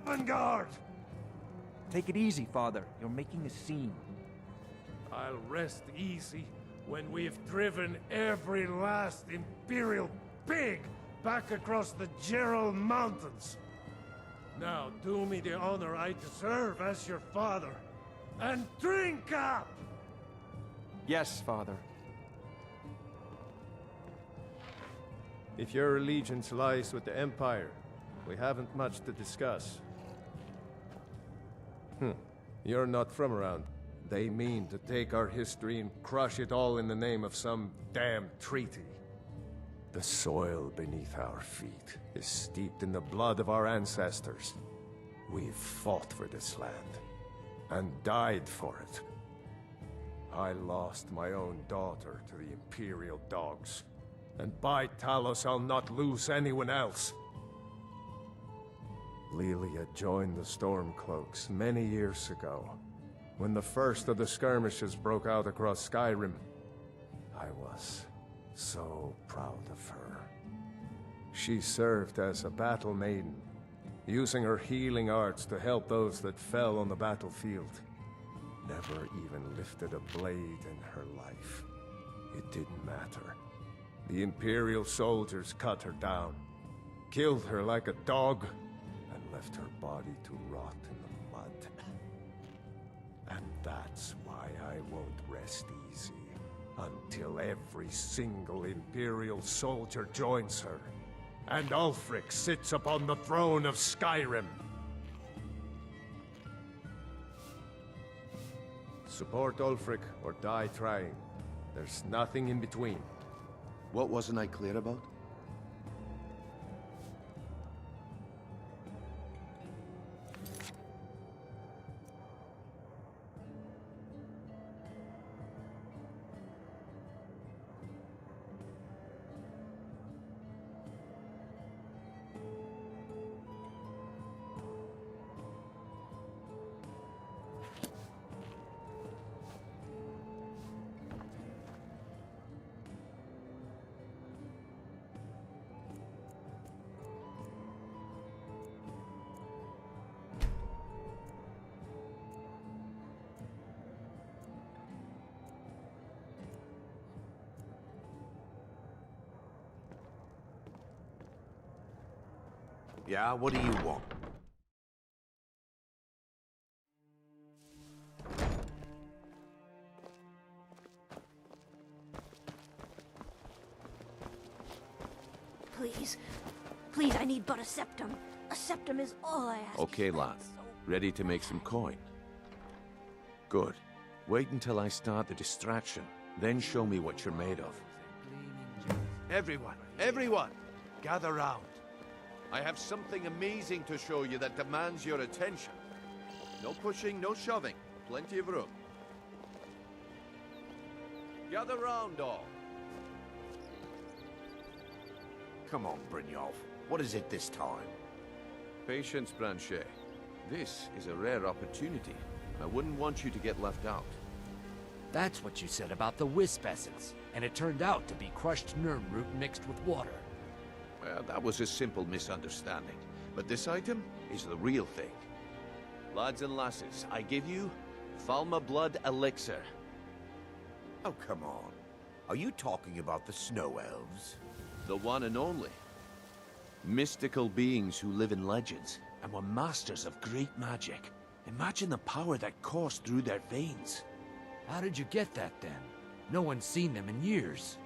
Isengard! Take it easy, Father. You're making a scene. I'll rest easy when we've driven every last Imperial pig back across the Gerald Mountains. Now do me the honor I deserve as your father, and drink up! Yes, Father. If your allegiance lies with the Empire, we haven't much to discuss. You're not from around. They mean to take our history and crush it all in the name of some damn treaty. The soil beneath our feet is steeped in the blood of our ancestors. We've fought for this land, and died for it. I lost my own daughter to the Imperial dogs, and by Talos I'll not lose anyone else. Lilia joined the Stormcloaks many years ago, when the first of the skirmishes broke out across Skyrim. I was so proud of her. She served as a battle maiden, using her healing arts to help those that fell on the battlefield. Never even lifted a blade in her life. It didn't matter. The Imperial soldiers cut her down, killed her like a dog, and left her body to rot in the mud. And that's why I won't rest easy until every single Imperial soldier joins her, and Ulfric sits upon the throne of Skyrim. Support Ulfric or die trying. There's nothing in between. What wasn't I clear about? Yeah, what do you want? Please. Please, I need but a septum. A septum is all I ask. Okay, lad. Ready to make some coin? Good. Wait until I start the distraction, then show me what you're made of. Everyone! Gather round. I have something amazing to show you that demands your attention. No pushing, no shoving. Plenty of room. Gather round, all. Come on, Brynjolf. What is it this time? Patience, Branchet. This is a rare opportunity. I wouldn't want you to get left out. That's what you said about the wisp essence, and it turned out to be crushed Nirnroot mixed with water. Well, that was a simple misunderstanding. But this item is the real thing. Lads and lasses, I give you Falma Blood Elixir. Oh, come on. Are you talking about the Snow Elves? The one and only. Mystical beings who live in legends and were masters of great magic. Imagine the power that coursed through their veins. How did you get that, then? No one's seen them in years.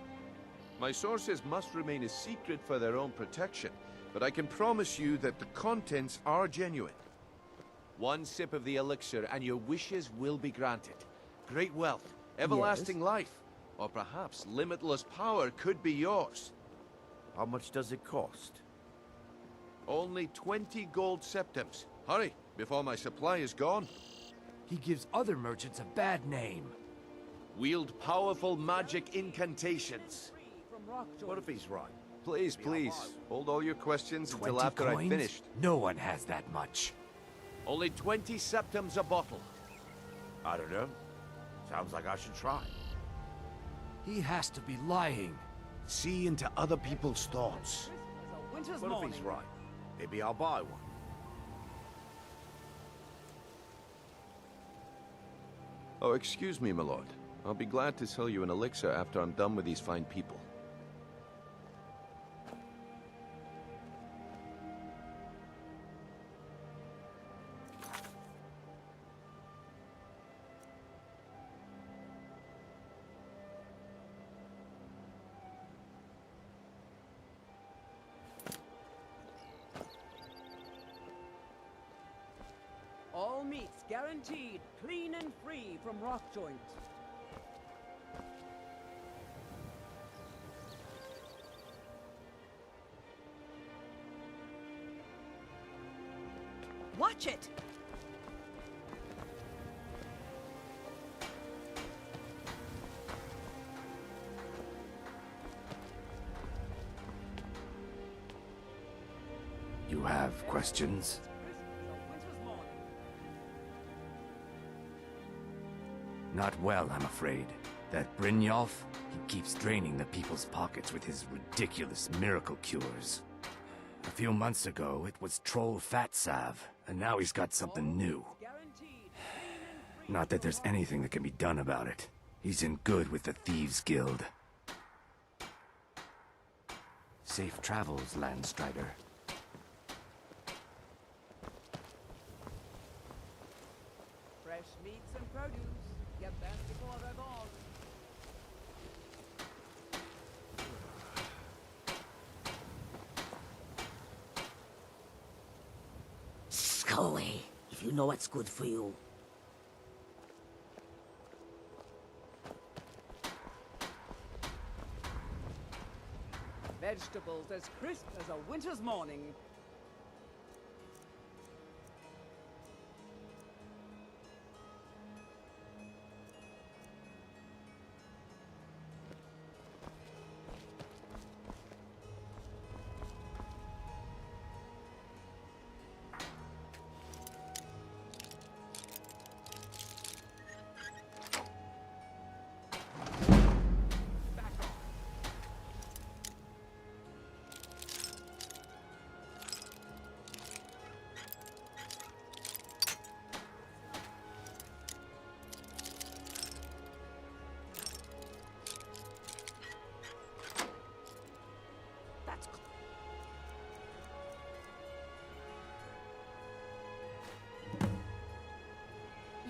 My sources must remain a secret for their own protection, but I can promise you that the contents are genuine. One sip of the elixir and your wishes will be granted. Great wealth, everlasting life, or perhaps limitless power could be yours. How much does it cost? Only 20 gold septims. Hurry, before my supply is gone. He gives other merchants a bad name. Wield powerful magic incantations. What if he's right? Please, hold all your questions until 20 after coins? I've finished. No one has that much. Only 20 septims a bottle. I don't know. Sounds like I should try. He has to be lying. See into other people's thoughts. What if he's right? Maybe I'll buy one. Oh, excuse me, my lord. I'll be glad to sell you an elixir after I'm done with these fine people. All meats guaranteed, clean and free from rock joint. Watch it! You have questions? Not well, I'm afraid. That Brynjolf, he keeps draining the people's pockets with his ridiculous miracle cures. A few months ago, it was Troll Fat Salve, and now he's got something new. Not that there's anything that can be done about it. He's in good with the Thieves' Guild. Safe travels, Landstrider. Fresh meats and produce. Get them before they're gone. Scully, if you know what's good for you. Vegetables as crisp as a winter's morning.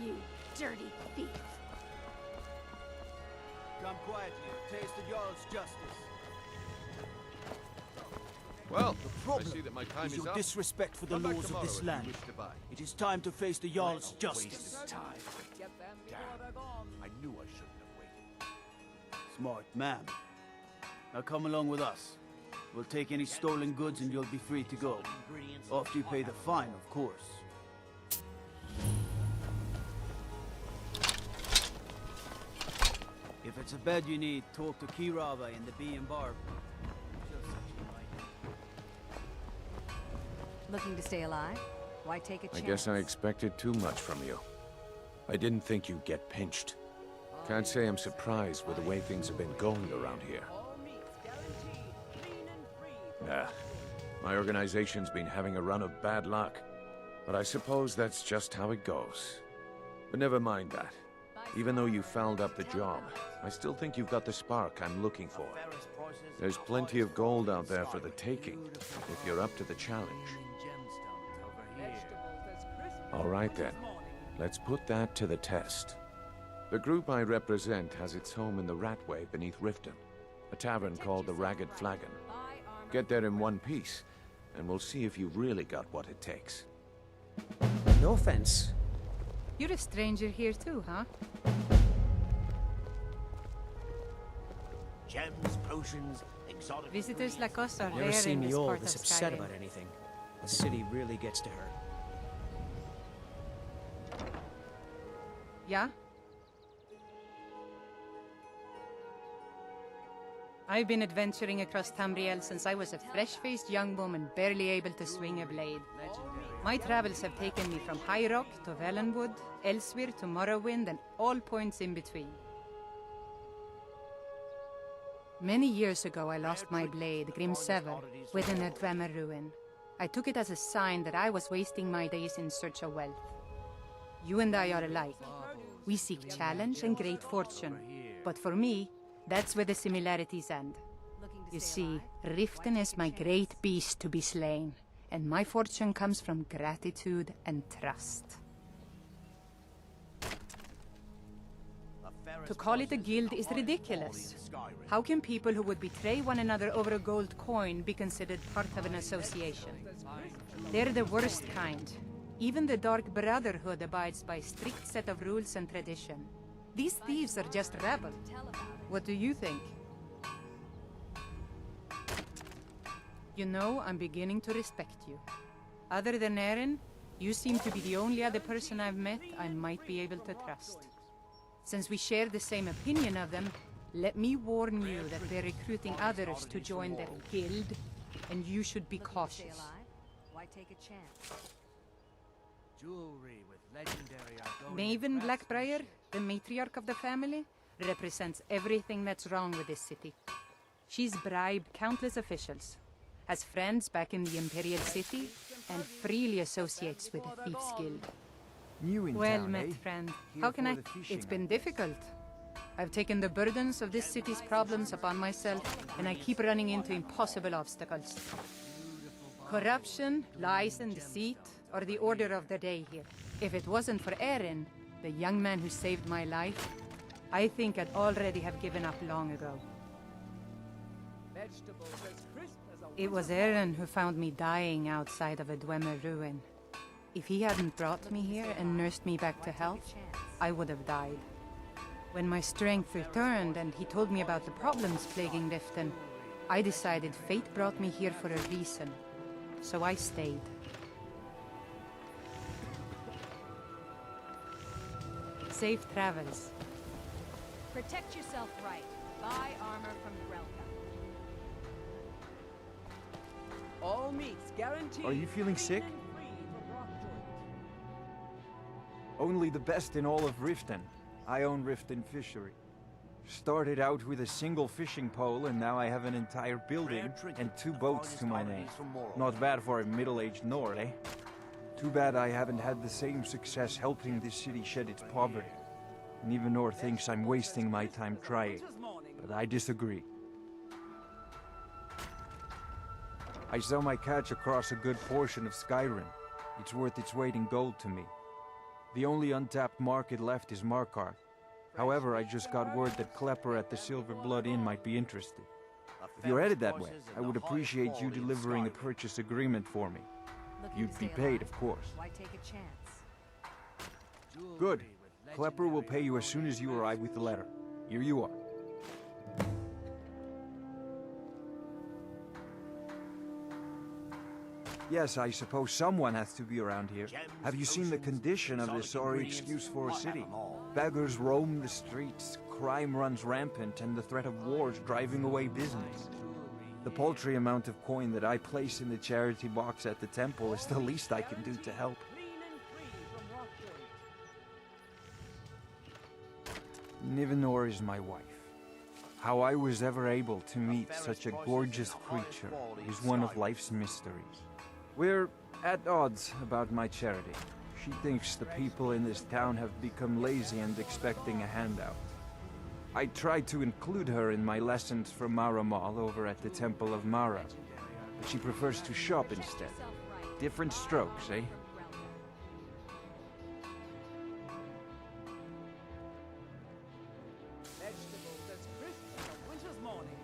You dirty thief. Come quietly, taste the Jarl's justice. Well, The I problem see that my time is is your up. disrespect for the Come back laws of tomorrow this if you land. wish to buy. It is time to face the Jarl's justice. Time. Get them before they're gone. I knew I shouldn't have waited. Smart man. Now come along with us. We'll take any stolen goods and you'll be free to go. After you pay the fine, of course. If it's a bed you need, talk to Kirava in the Bee and Barb. She'll set you right. Looking to stay alive? Why take a I chance? guess I expected too much from you. I didn't think you'd get pinched. Can't say I'm surprised with the way things have been going around here. All meats guaranteed, clean and free from Nah, my organization's been having a run of bad luck. But I suppose that's just how it goes. But never mind that. Even though you fouled up the job, I still think you've got the spark I'm looking for. There's plenty of gold out there for the taking, if you're up to the challenge. vegetables as crisp as All a right winter's then. morning. Let's put that to the test. The group I represent has its home in the Ratway beneath Riften, a tavern called the Ragged Flagon. Get there in one piece, and we'll see if you've really got what it takes. No offense. You're a stranger here too, huh? Gems, potions, exotic... Visitors like us are Never rare seen in me this all part this of upset Skyrim. about anything. The city really gets to her. Yeah? I've been adventuring across Tamriel since I was a fresh-faced young woman barely able to swing a blade. My travels have taken me from High Rock to Valenwood, elsewhere to Morrowind, and all points in between. Many years ago, I lost my blade, Grimsever, within a Dwemer ruin. I took it as a sign that I was wasting my days in search of wealth. You and I are alike. We seek challenge and great fortune. But for me, that's where the similarities end. You see, Riften is my great beast to be slain, and my fortune comes from gratitude and trust. To call it a guild is ridiculous. How can people who would betray one another over a gold coin be considered part of an association? They're the worst kind. Even the Dark Brotherhood abides by a strict set of rules and tradition. These thieves are just rabble. What do you think? You know, I'm beginning to respect you. Other than Erin, you seem to be the only other person I've met I might be able to trust. Since we share the same opinion of them, let me warn you that they're recruiting others to join their guild, and you should be cautious. Why take a chance? Jewelry with legendary Maven Blackbriar, the matriarch of the family, represents everything that's wrong with this city. She's bribed countless officials, has friends back in the Imperial City, and freely associates with the Thieves Guild. New in Well town, met, eh? friend. Here How can for I? the fishing, It's been difficult. I've taken the burdens of this city's problems upon myself, and I keep running into impossible obstacles. Corruption, lies, and deceit are the order of the day here. If it wasn't for Erin, the young man who saved my life, I think I'd already have given up long ago. Vegetables as crisp as a It was Erin who found me dying outside of a Dwemer ruin. If he hadn't brought me here and nursed me back to health, I would have died. When my strength returned and he told me about the problems plaguing Riften, I decided fate brought me here for a reason. So I stayed. Safe travels. Protect yourself right. Buy armor from Relka. all meats guaranteed. Are you feeling sick? clean and free from rock joint. Only the best in all of Riften. I own Riften Fishery. Started out with a single fishing pole, and now I have an entire building and 2 boats to my name. Not bad for a middle-aged Nord, eh? Too bad I haven't had the same success helping this city shed its poverty. And even Nord thinks I'm wasting my time trying, but I disagree. I sell my catch across a good portion of Skyrim. It's worth its weight in gold to me. The only untapped market left is Markarth. However, I just got word that Klepper at the Silver Blood Inn might be interested. If you're headed that way, I would appreciate you delivering a purchase agreement for me. You'd be paid, of course. Why take a chance? Good. Klepper will pay you as soon as you arrive with the letter. Here you are. Yes, I suppose someone has to be around here. Have you seen the condition of this sorry excuse for a city? Beggars roam the streets, crime runs rampant, and the threat of war is driving away business. The paltry amount of coin that I place in the charity box at the temple is the least I can do to help. Nivenor is my wife. How I was ever able to meet such a gorgeous creature is one of life's mysteries. We're at odds about my charity. She thinks the people in this town have become lazy and expecting a handout. I tried to include her in my lessons for Mara Mall over at the Temple of Mara, but she prefers to shop instead. Different strokes, eh? Vegetables as crisp as a winter's morning.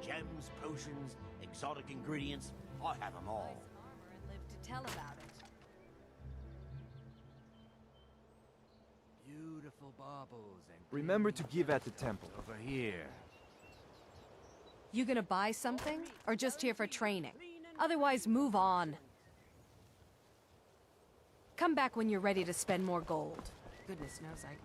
Gems, potions, exotic ingredients, I have them all. Nice armor and live to tell about it. Beautiful baubles and Remember to give at the temple. over here. You gonna buy something? Or just here for training? Otherwise, move on. Come back when you're ready to spend more gold. Goodness knows I...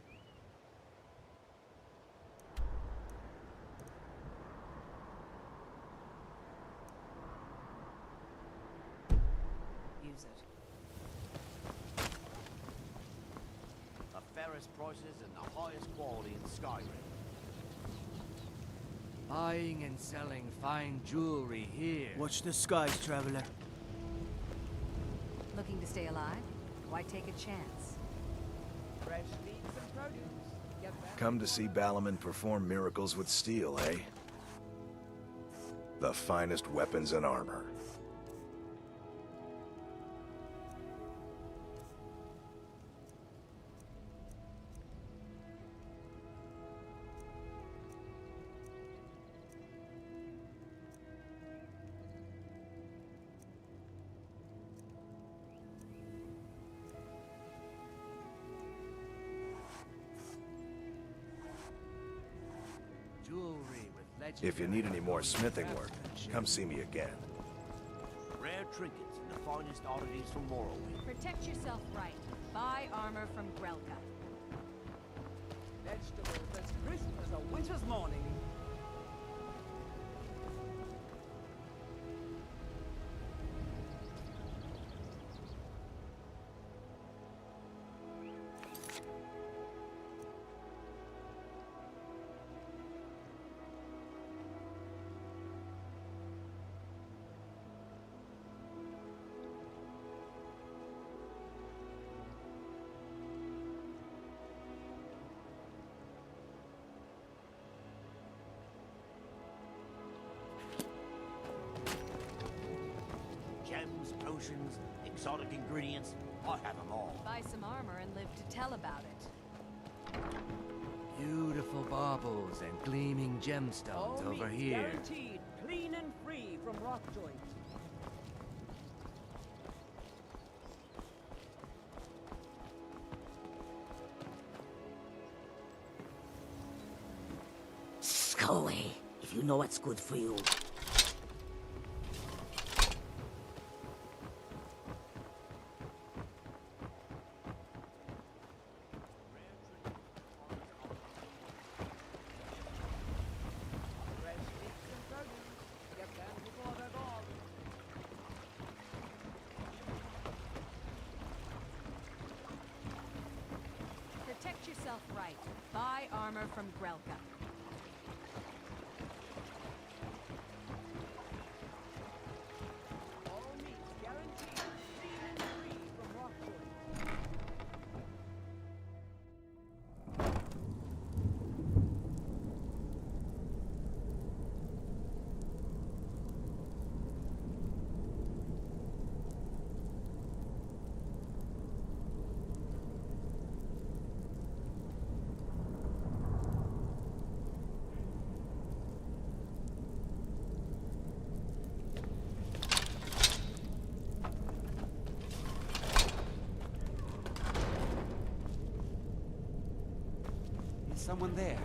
use it. The fairest prices and the highest quality in Skyrim. Buying and selling fine jewelry here. Watch the skies, traveler. Looking to stay alive? Why take a chance? Fresh meats and produce. Get back. Come to see Balaman perform miracles with steel, eh? The finest weapons and armor. Jewelry with If you need any more smithing work, come see me again. Rare trinkets and the finest oddities from Morrowind. Protect yourself right. Buy armor from Grelka. Vegetables as crisp as a winter's morning. Gems, potions, exotic ingredients, I have them all. Buy some armor and live to tell about it. beautiful baubles and gleaming gemstones All over meats here. guaranteed, clean and free from rock joint. Go away, if you know what's good for you. Protect yourself right. Buy armor from Grelka. All meats guaranteed, clean and free from rock joint. Is someone there?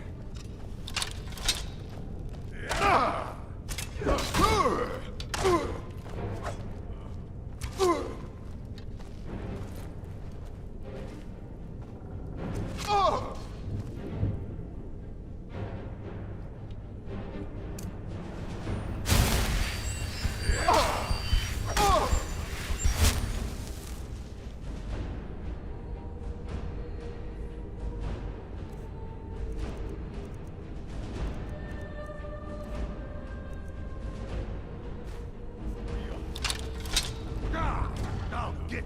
Now get.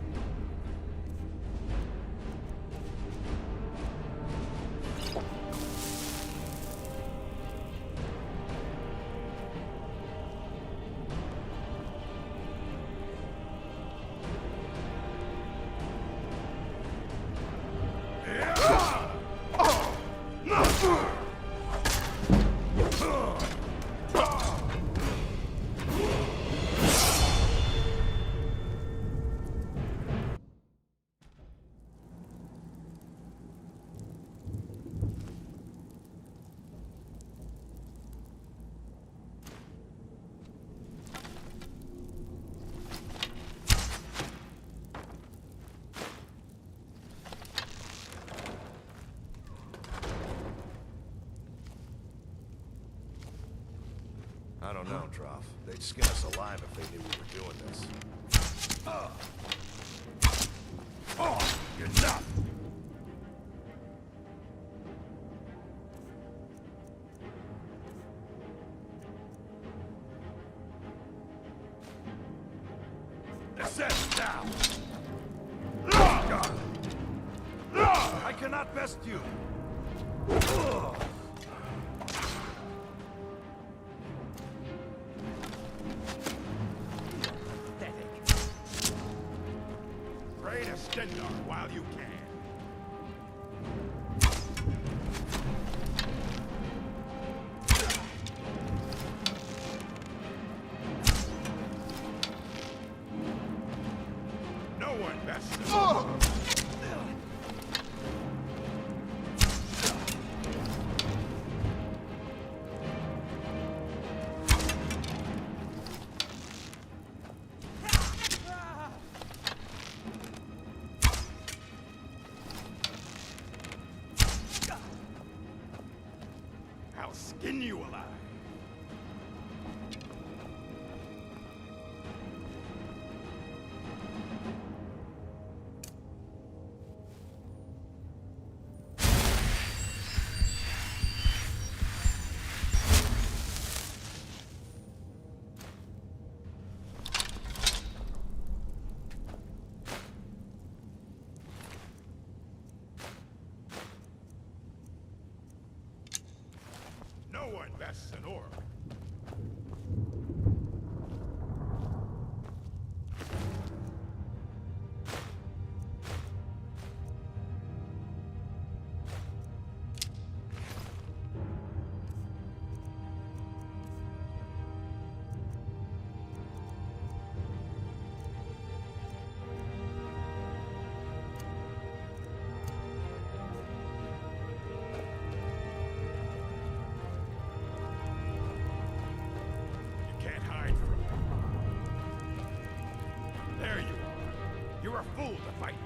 I don't know, Trough. They'd skin us alive if they knew we were doing this. Oh, enough! Set down! I cannot best you. Pray to Stendar while you can. No one best. I'll skin you alive. No one bests an orc. Can't hide from me. There you are. You're a fool to fight me.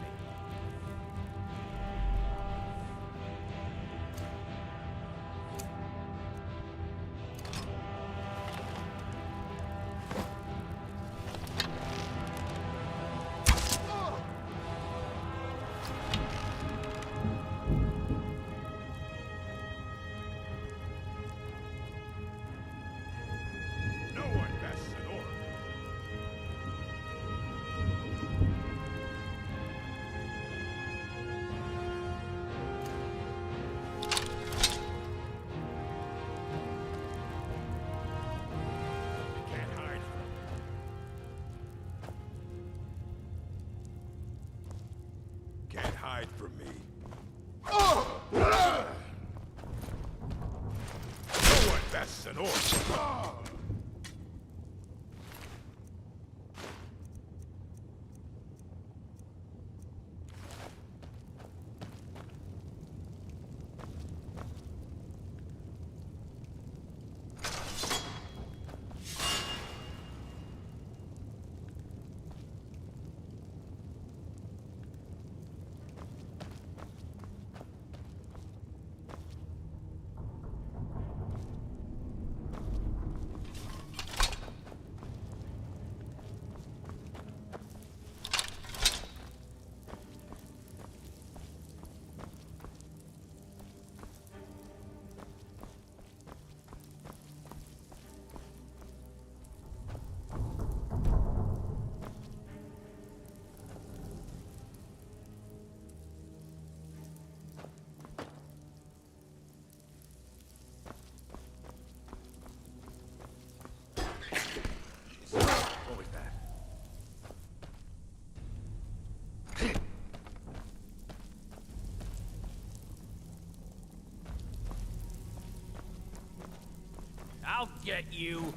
No one bests an orc. You can't hide from me. Can't hide from me. No one bests an orc. What was that? I'll get you.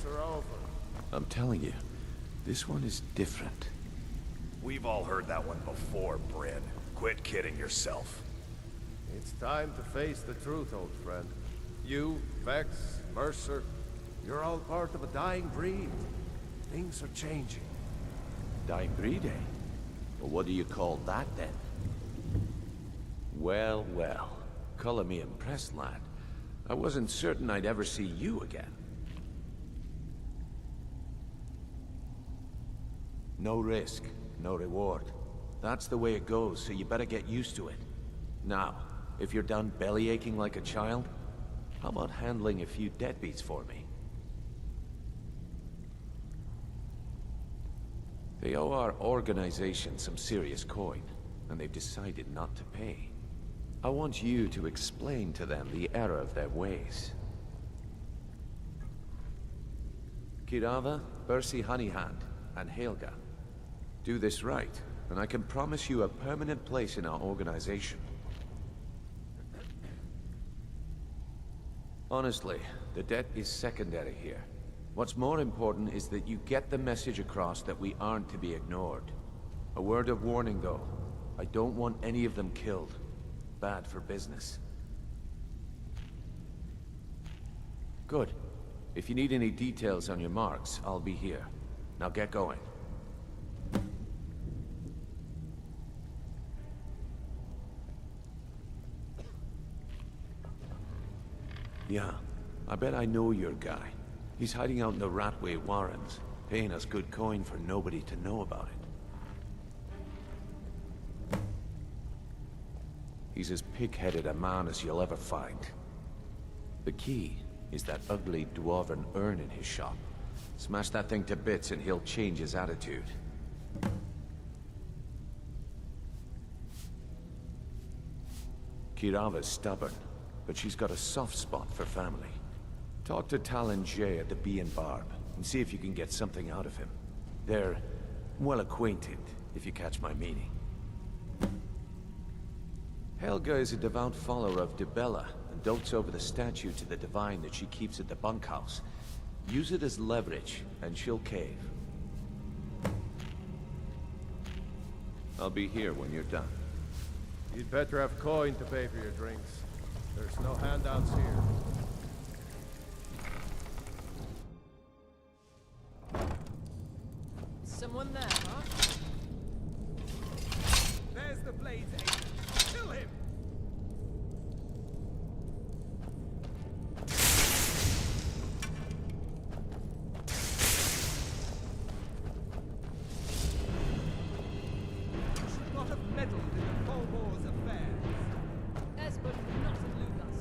days are over. I'm telling you, this one is different. We've all heard that one before, Bryn. Quit kidding yourself. It's time to face the truth, old friend. You, Vex, Mercer, you're all part of a dying breed. Things are changing. Dying breed, eh? Well, what do you call that, then? Well, well. Color me impressed, lad. I wasn't certain I'd ever see you again. No risk, no reward. That's the way it goes, so you better get used to it. Now, if you're done bellyaching like a child, how about handling a few deadbeats for me? They owe our organization some serious coin, and they've decided not to pay. I want you to explain to them the error of their ways. Kirava, Bersi Honeyhand, and Helga. Do this right, and I can promise you a permanent place in our organization. Honestly, the debt is secondary here. What's more important is that you get the message across that we aren't to be ignored. A word of warning, though. I don't want any of them killed. Bad for business. Good. If you need any details on your marks, I'll be here. Now get going. Yeah, I bet I know your guy. He's hiding out in the Ratway Warrens, paying us good coin for nobody to know about it. He's as pig-headed a man as you'll ever find. The key is that ugly dwarven urn in his shop. Smash that thing to bits and he'll change his attitude. Kirava's stubborn, but she's got a soft spot for family. Talk to Talon Jay at the Bee and Barb, and see if you can get something out of him. They're well acquainted, if you catch my meaning. Helga is a devout follower of Dibella, and dotes over the statue to the divine that she keeps at the bunkhouse. Use it as leverage, and she'll cave. I'll be here when you're done. You'd better have coin to pay for your drinks. There's no handouts here. Someone there, huh? There's the Blades agent. Kill him! You should not have meddled in the Fallmore's affairs. Esbon would not elude us.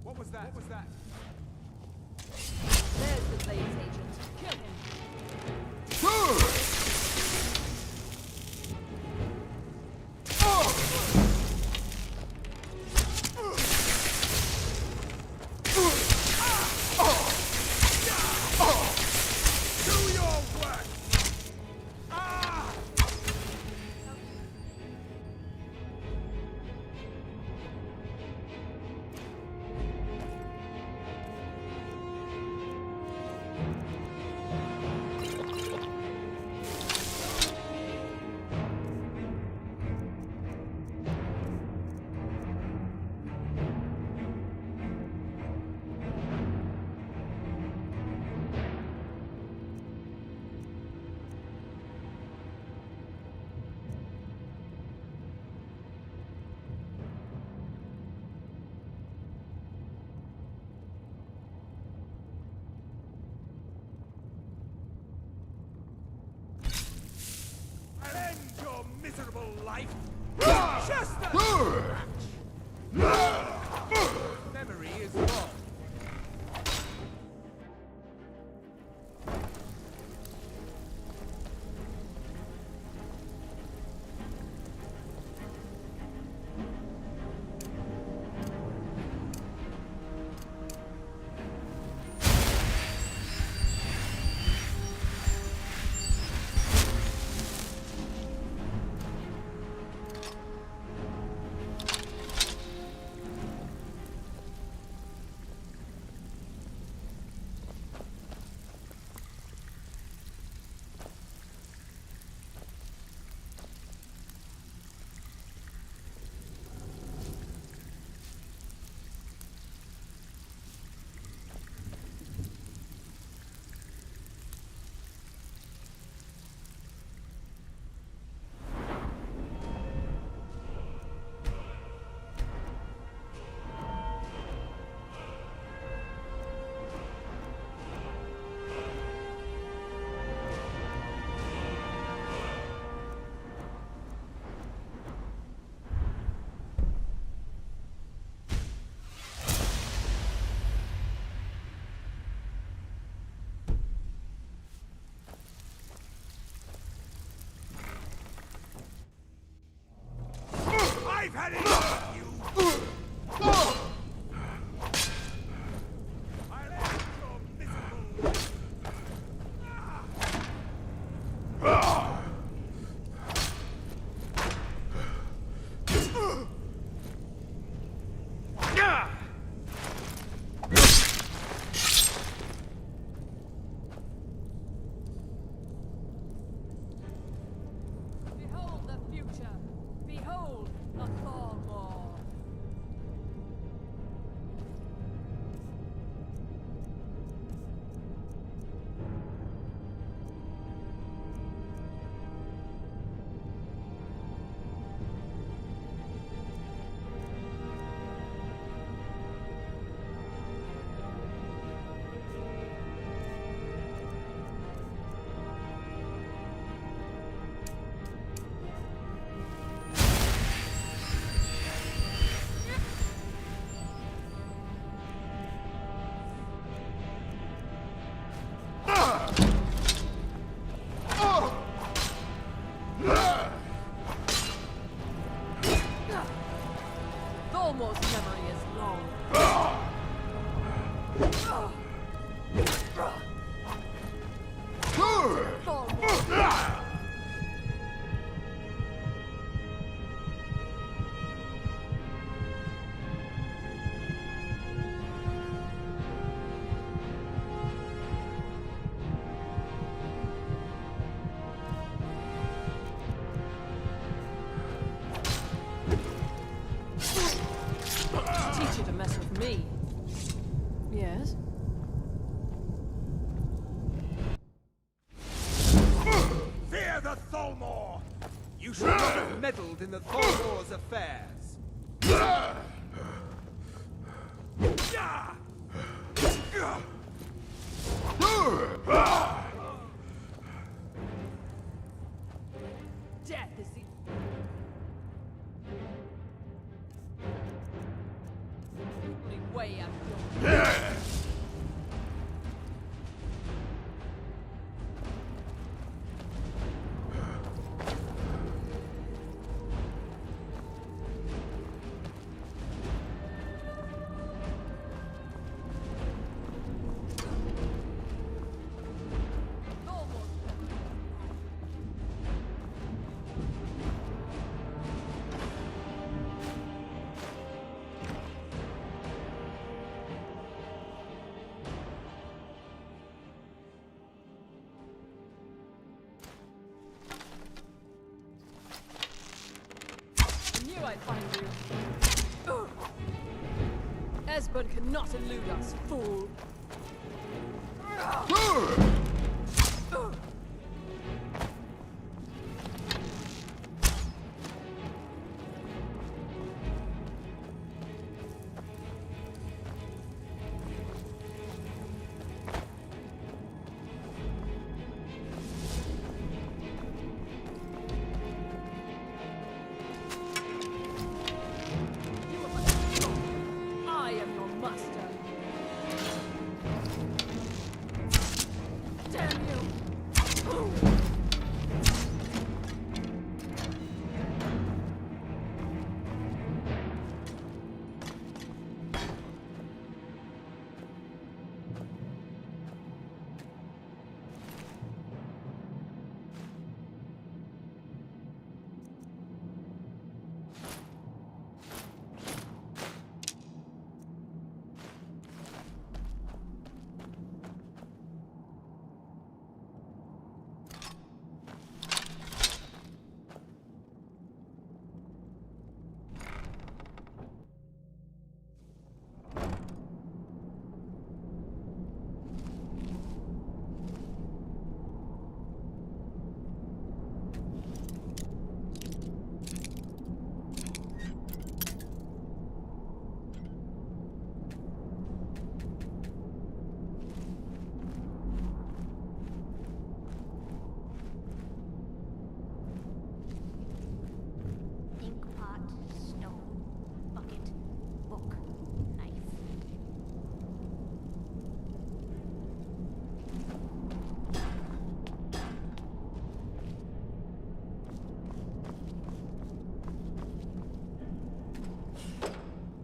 What was that? What was that? There's the Blades agent. Kill him. life. Just a memory is wrong. I've had enough of you! I'll end your miserable... Behold the future. Behold the Thalmor. Thalmor's memory is long. Thalmor. Teach you to mess with me. Yes? Fear the Thalmor! You should not have meddled in the Thalmor's affairs. Death is the only way out of your... I find you. Ugh. Esbern cannot elude us, fool.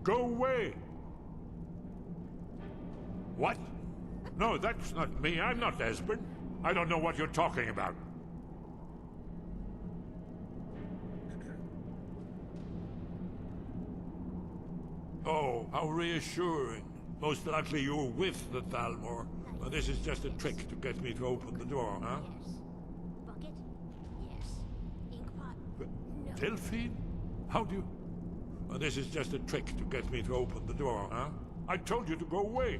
Go away! What? No, that's not me. I'm not Esbern. I don't know what you're talking about. Oh, how reassuring. Most likely you're with the Thalmor. Well, this is just a trick to get me to open the door, huh? Yes. Bucket? Yes. Inkpot? No. Delphine? How do you... Well, this is just a trick to get me to open the door, huh? I told you to go away.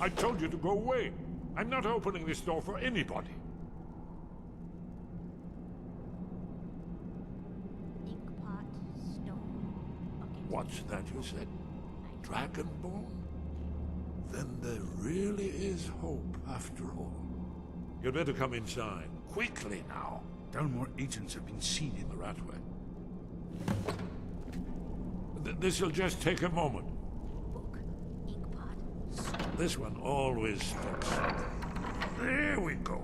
I told you to go away. I'm not opening this door for anybody. Inkpot, stone, bucket. What's that you said? Dragonborn? Then there really is hope after all. You'd better come inside. Quickly now. Dalmor agents have been seen in the Ratway. This'll just take a moment. Book, inkpot, This one always sticks. There we go.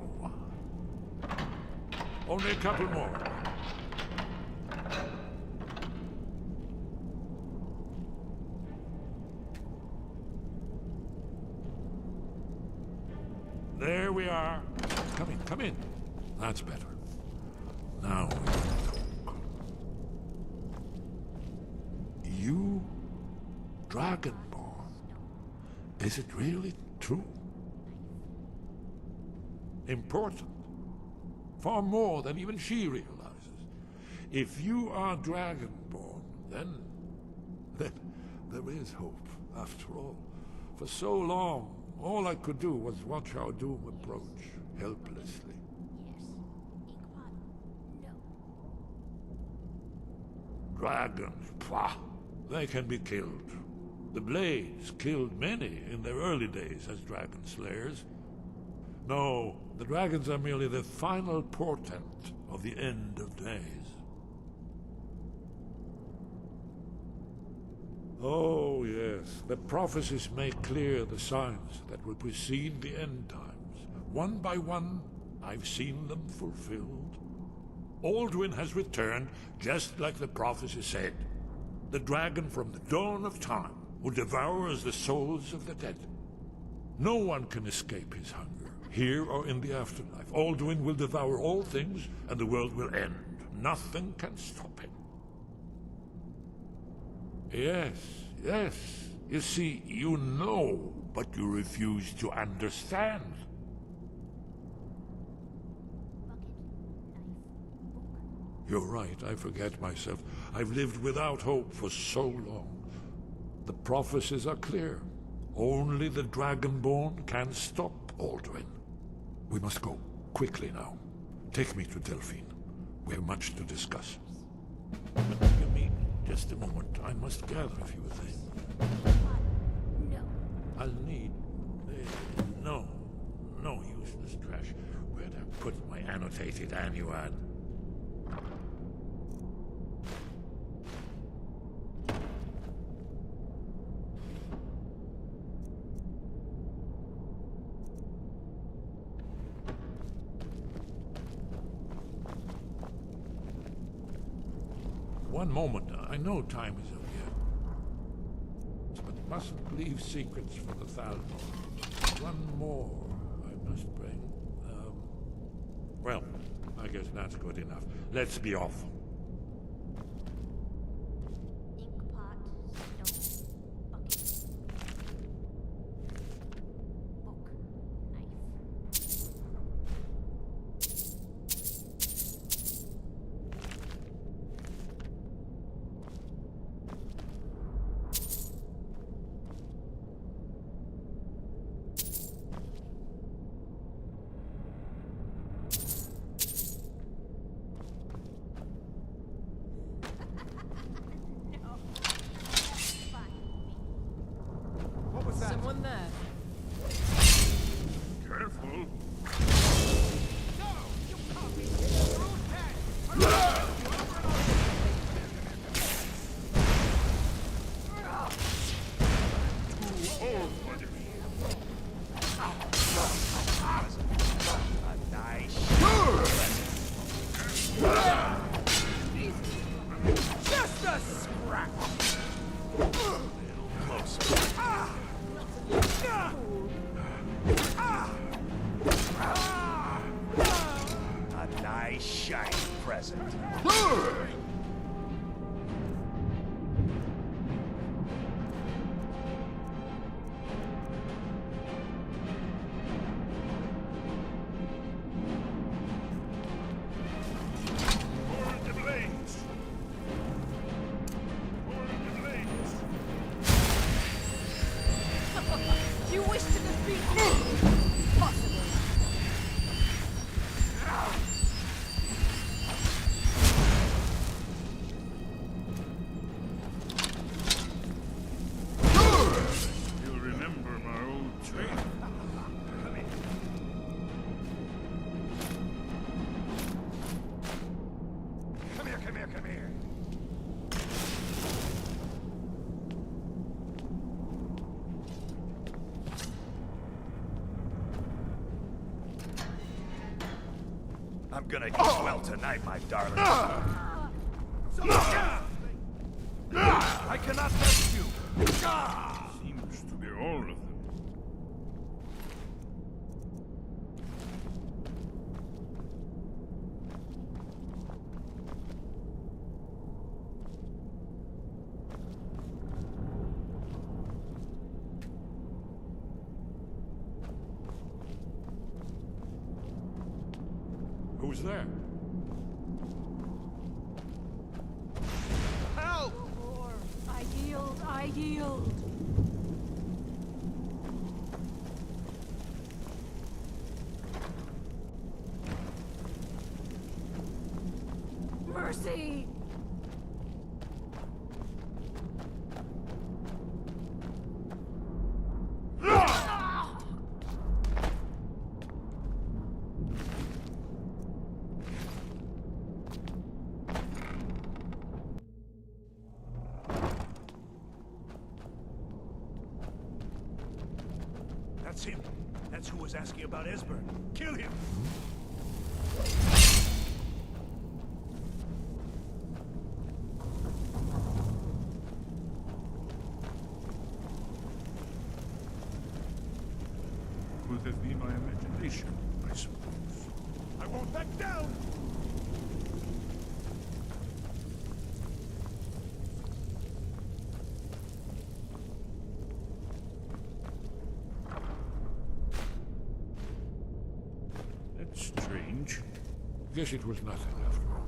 Only a couple more. There we are. Come in, come in. That's better. Now we can talk. You, Dragonborn. Is it really true? Important. Far more than even she realizes. If you are Dragonborn, then there is hope, after all. For so long, all I could do was watch our doom approach, helplessly. yes. Inkpot, no. Dragons, pah! They can be killed. The Blades killed many in their early days as dragon slayers. No, the dragons are merely the final portent of the end of days. Oh, yes, the prophecies make clear the signs that will precede the end times. One by one, I've seen them fulfilled. Alduin has returned, just like the prophecy said. The dragon from the dawn of time, who devours the souls of the dead. No one can escape his hunger, here or in the afterlife. Alduin will devour all things, and the world will end. Nothing can stop him. Yes, yes. You see, you know, but you refuse to understand. You're right, I forget myself. I've lived without hope for so long. The prophecies are clear. Only the Dragonborn can stop Alduin. We must go, quickly now. Take me to Delphine. We have much to discuss. Give me just a moment. I must gather a few things. No. I'll need... no useless trash. Where'd I put my annotated annuad? One moment. I know time is of the essence, but mustn't leave secrets for the Thalmor. One more I must bring. Well, I guess that's good enough. Let's be off. Inkpot, stone, bucket. Book, knife. nice shiny present. You wish to defeat me? Possible. You'll remember my old training. Come here, come here, come here. I'm gonna eat well tonight, my darling. I cannot touch you. Seems to be all of them. Who's there? Help! I yield, I yield. Mercy! That's him. That's who was asking about Esbern. Kill him! Could have been my imagination, I suppose. I won't back down! That's strange. Guess it was nothing after all.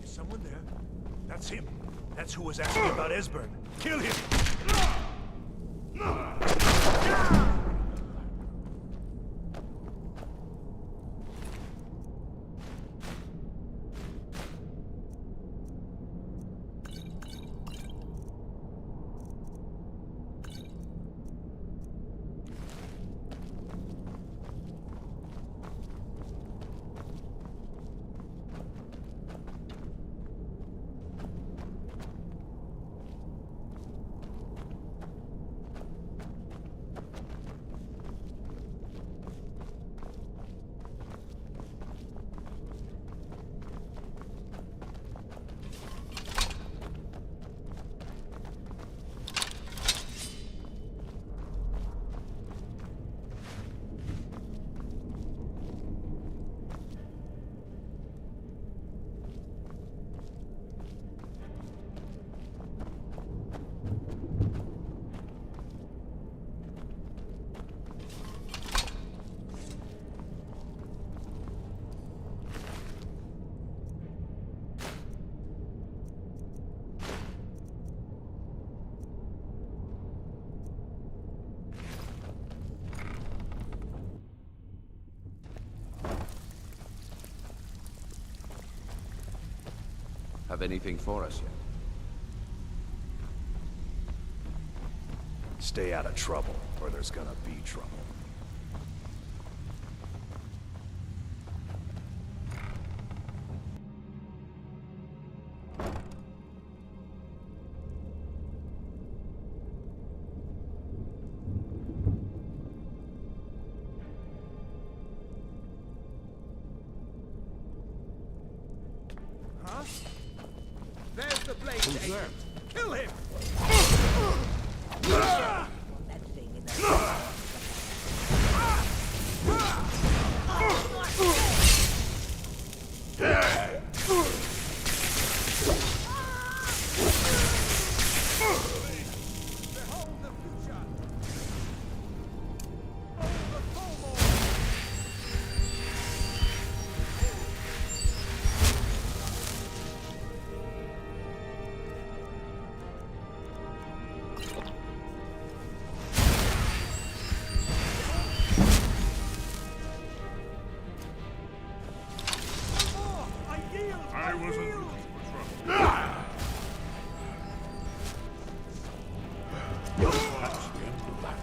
Someone there? That's him. That's who was asking about Esbern. Kill him! Have anything for us yet? Stay out of trouble, or there's gonna be trouble. Huh? There's the blade agent. Kill him! I wasn't looking for trouble. That's the end of that.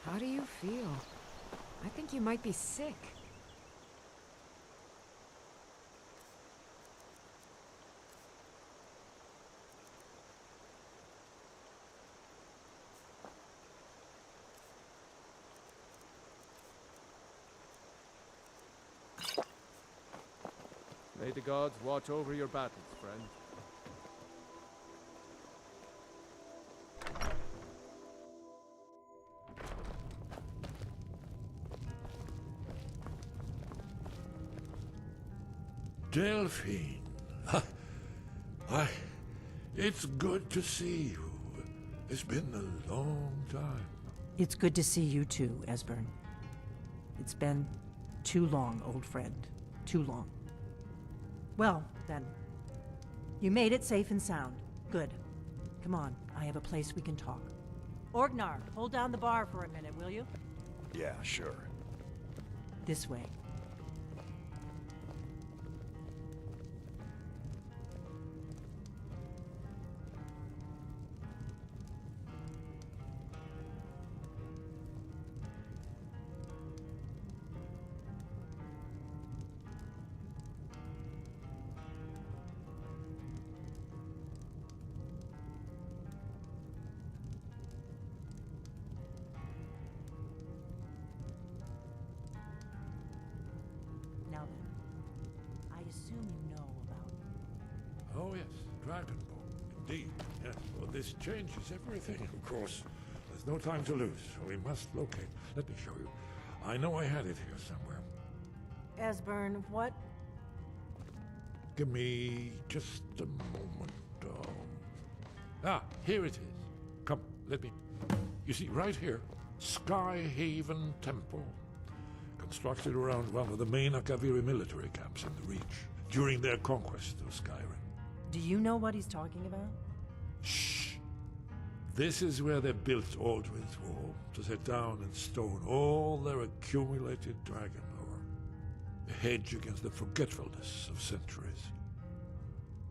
How do you feel? I think you might be sick. May the gods watch over your battles, friend. Delphine. It's good to see you. It's been a long time. It's good to see you too, Esbern. It's been too long, old friend. Too long. Well, then. You made it safe and sound. Good. Come on, I have a place we can talk. Orgnar, hold down the bar for a minute, will you? Yeah, sure. This way. Now then, I assume you know about... Oh yes, Dragonborn. Indeed, yes. Well, this changes everything, of course. There's no time to lose, so we must locate. Let me show you. I know I had it here somewhere. Esbern, what? Give me just a moment. Here it is. Come, let me... You see, right here, Skyhaven Temple. Constructed around one of the main Akaviri military camps in the Reach during their conquest of Skyrim. Do you know what he's talking about? Shh! This is where they built Aldrin's Wall, to set down in stone all their accumulated dragon lore. A hedge against the forgetfulness of centuries.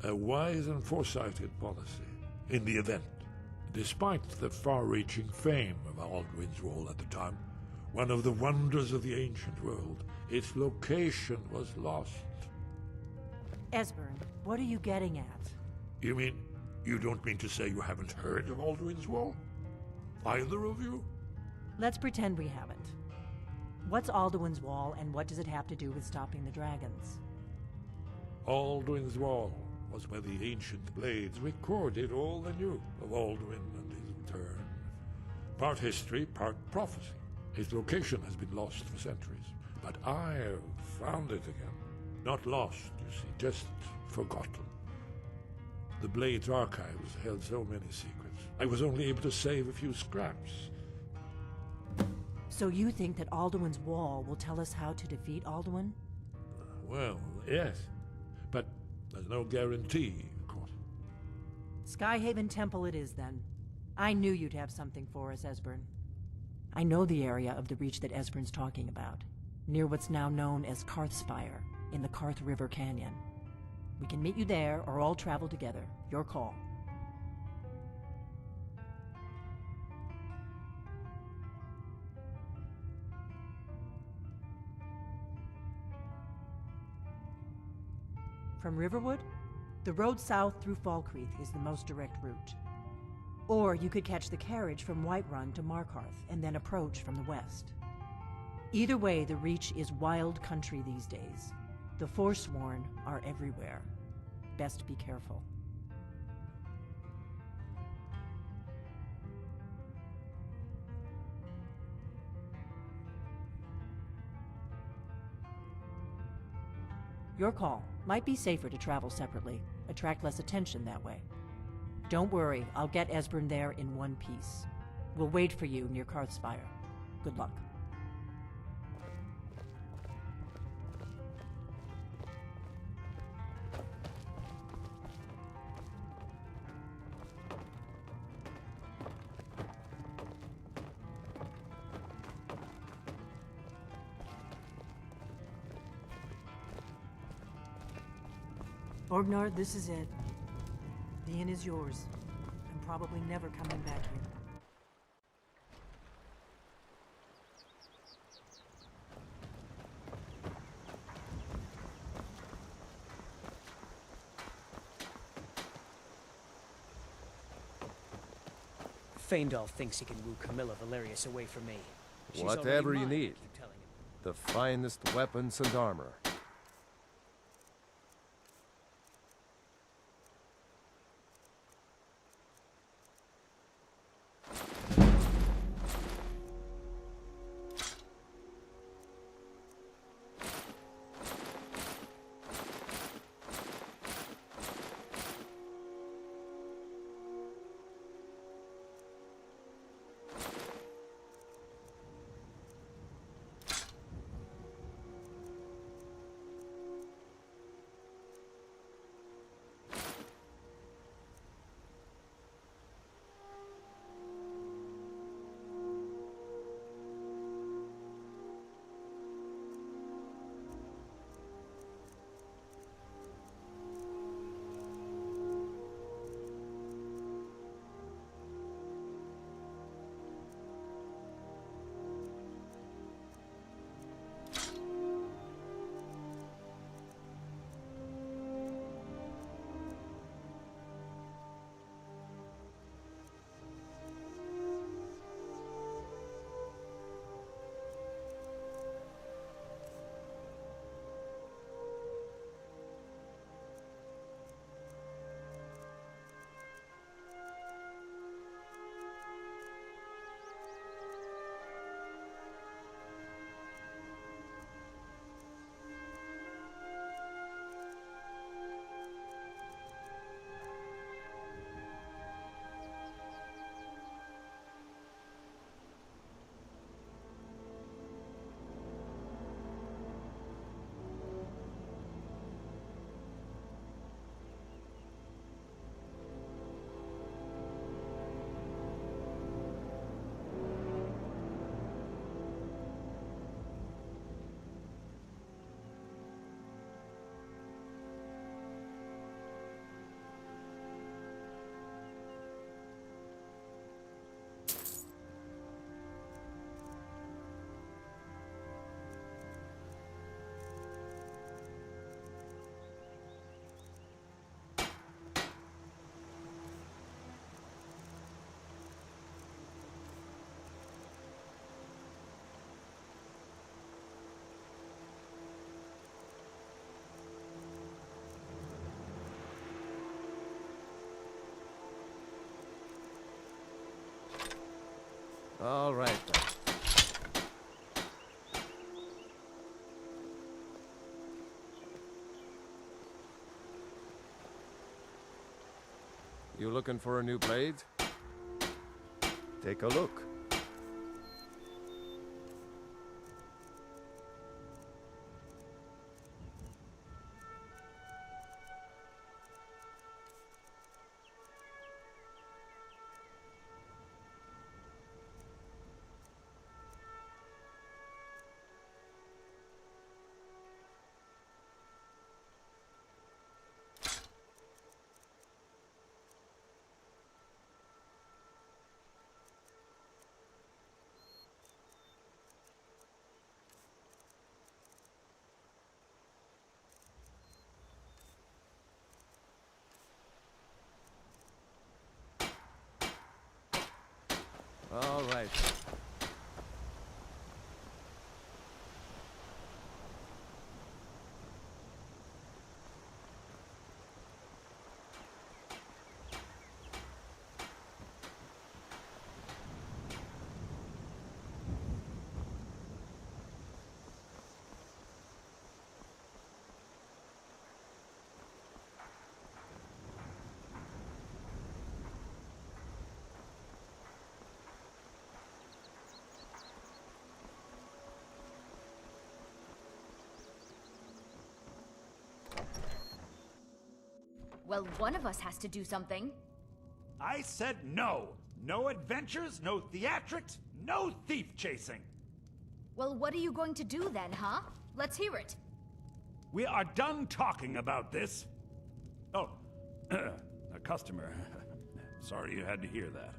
A wise and foresighted policy, in the event, despite the far-reaching fame of Aldrin's Wall at the time, one of the wonders of the ancient world, its location was lost. Esbern, what are you getting at? You mean, you don't mean to say you haven't heard of Aldrin's Wall? Either of you? Let's pretend we haven't. What's Alduin's Wall, and what does it have to do with stopping the dragons? Aldrin's Wall was where the ancient blades recorded all they knew of Aldrin and his return. Part history, part prophecy. His location has been lost for centuries, but I've found it again. Not lost, you see, just forgotten. The Blade's archives held so many secrets. I was only able to save a few scraps. So you think that Alduin's Wall will tell us how to defeat Alduin? Well, yes, but there's no guarantee, of course. Skyhaven Temple it is, then. I knew you'd have something for us, Esbern. I know the area of the Reach that Esbern's talking about, near what's now known as Karthspire, in the Karth River Canyon. We can meet you there, or all travel together. Your call. From Riverwood, the road south through Falkreath is the most direct route. Or you could catch the carriage from Whiterun to Markarth and then approach from the west. Either way, the Reach is wild country these days. The Forsworn are everywhere. Best be careful. Your call. Might be safer to travel separately. Attract less attention that way. Don't worry, I'll get Esbern there in one piece. We'll wait for you near Karthspire. Good luck. Orgnar, this is it. The inn is yours. I'm probably never coming back here. Faendal thinks he can woo Camilla Valerius away from me. She's Whatever already you mine, I need. keep telling him. The finest weapons and armor. All right, then. You looking for a new blade? Take a look. All right. Well, one of us has to do something. I said no. No adventures, no theatrics, no thief chasing. Well, what are you going to do then, huh? Let's hear it. We are done talking about this. Oh, a customer. Sorry you had to hear that.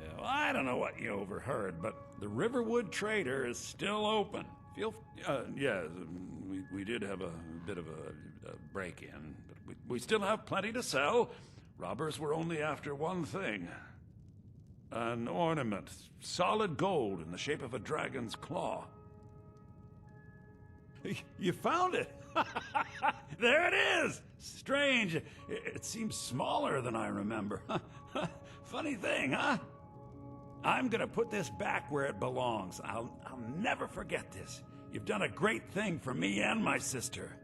Yeah, well, I don't know what you overheard, but the Riverwood Trader is still open. Yeah, we did have a bit of a break-in, but we still have plenty to sell. Robbers were only after one thing. An ornament, solid gold in the shape of a dragon's claw. You found it! There it is! Strange. It seems smaller than I remember. Funny thing, huh? I'm gonna put this back where it belongs. I'll never forget this. You've done a great thing for me and my sister.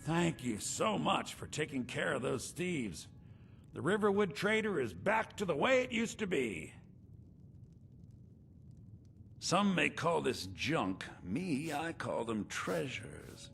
Thank you so much for taking care of those thieves. The Riverwood Trader is back to the way it used to be. Some may call this junk. Me, I call them treasures.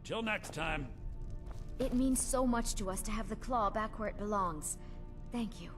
Till next time. It means so much to us to have the claw back where it belongs. Thank you.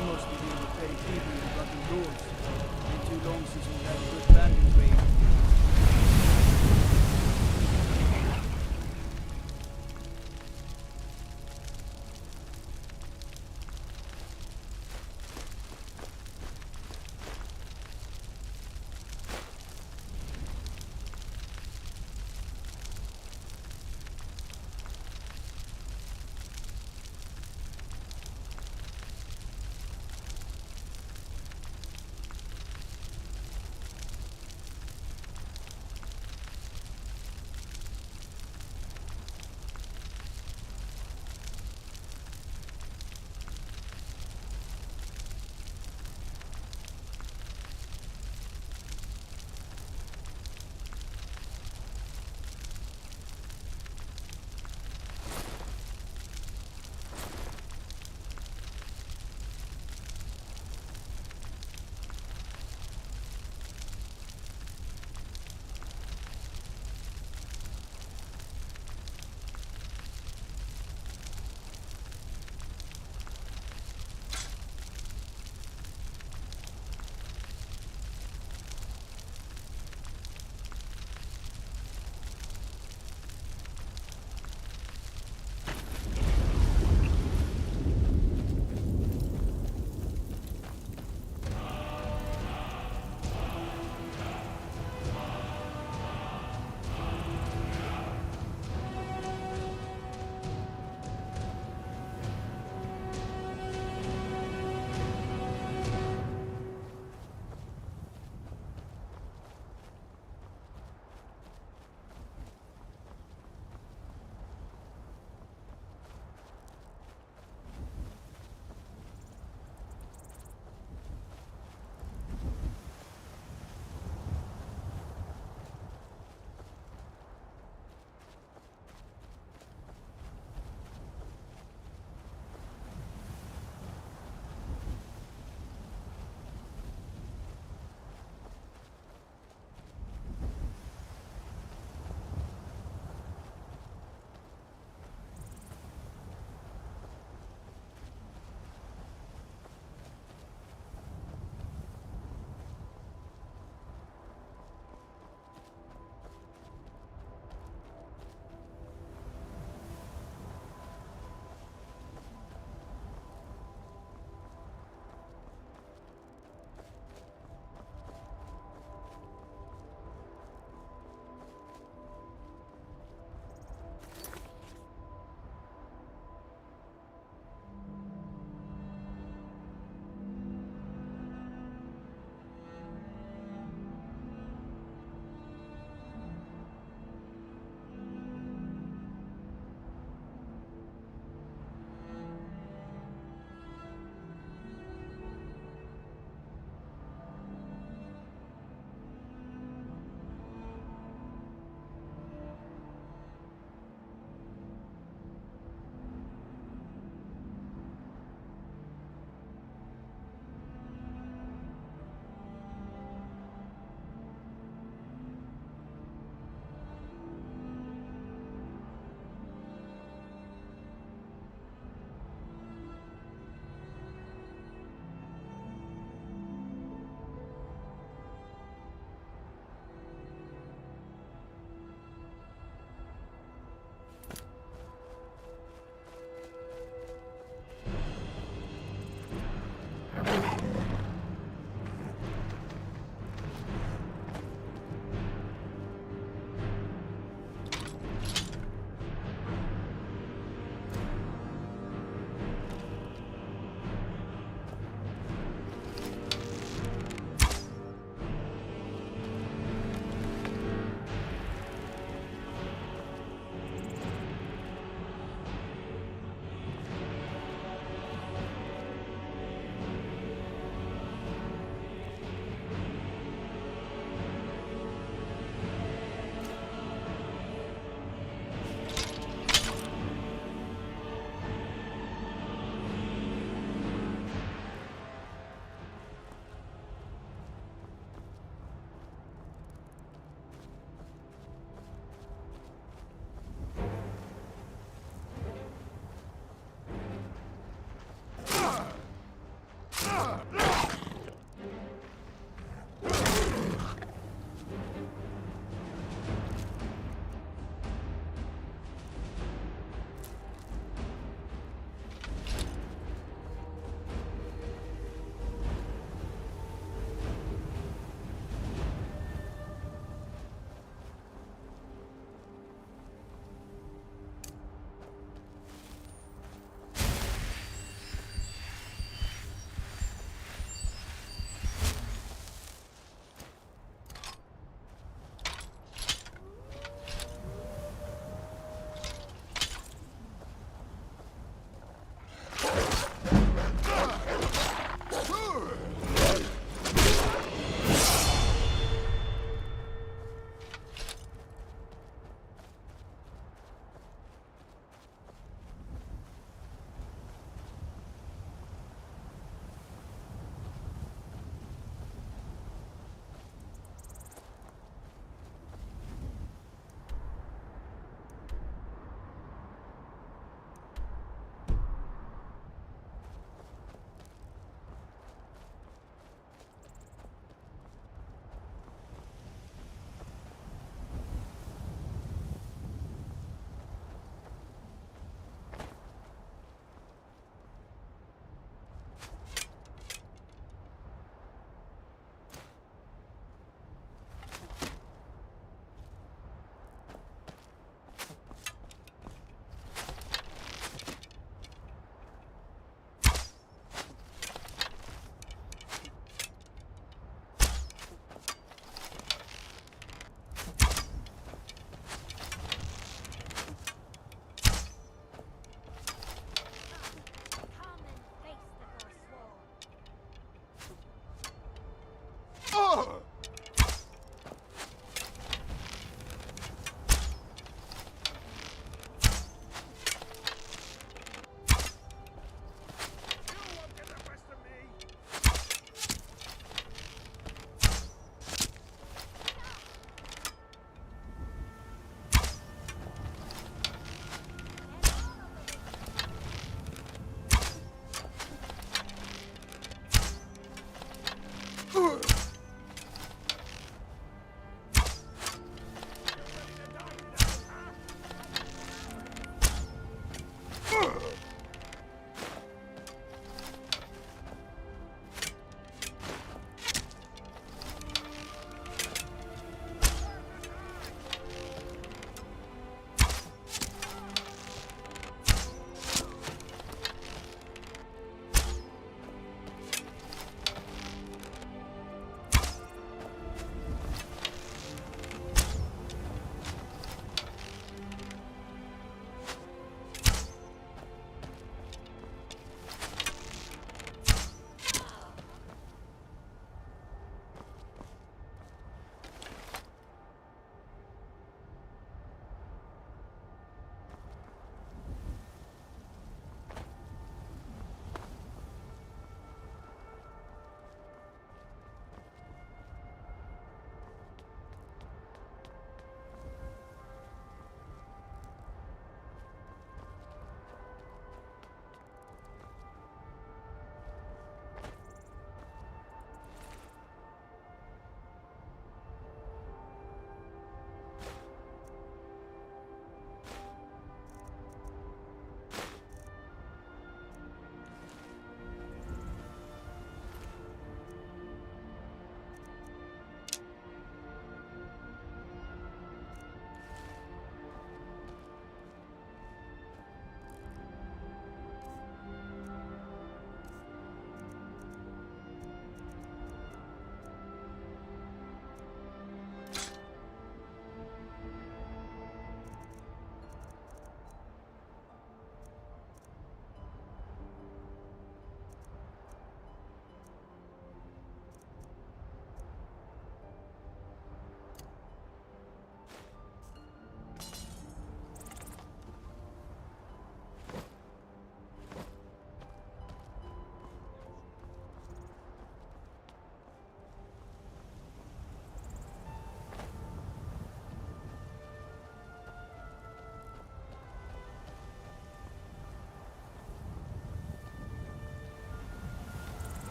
I mostly deal with petty people and rotten doors. Been too long since we had a good bandit raid.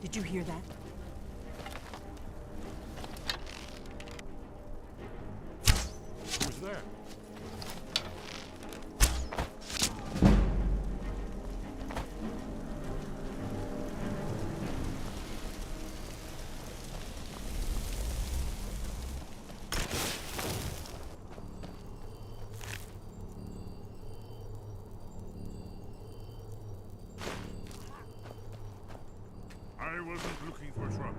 Did you hear that? Who's there? I wasn't looking for trouble.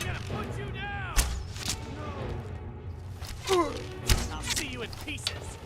gonna put you down! I'll see you in pieces!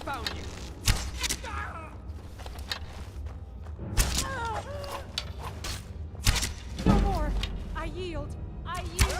Found you! No more! I yield! I yield!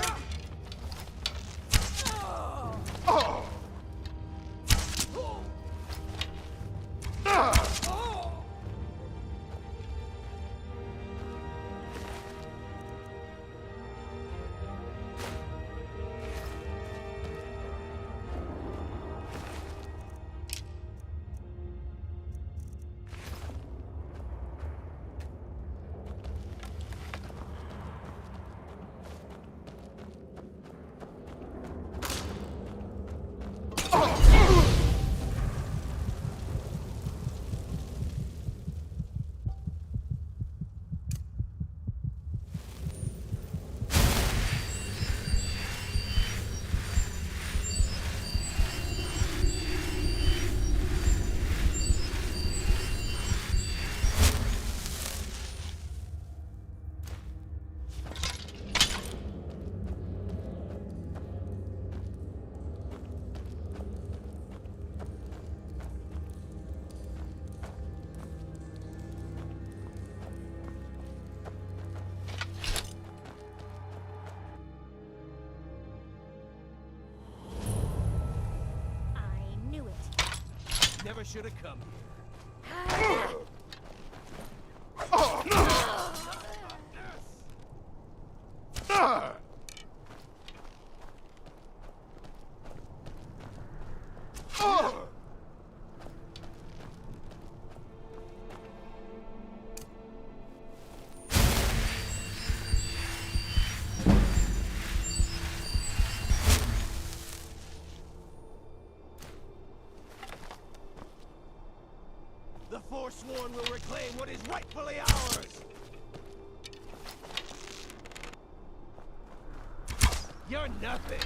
Never should have come The Forsworn will reclaim what is rightfully ours! You're nothing!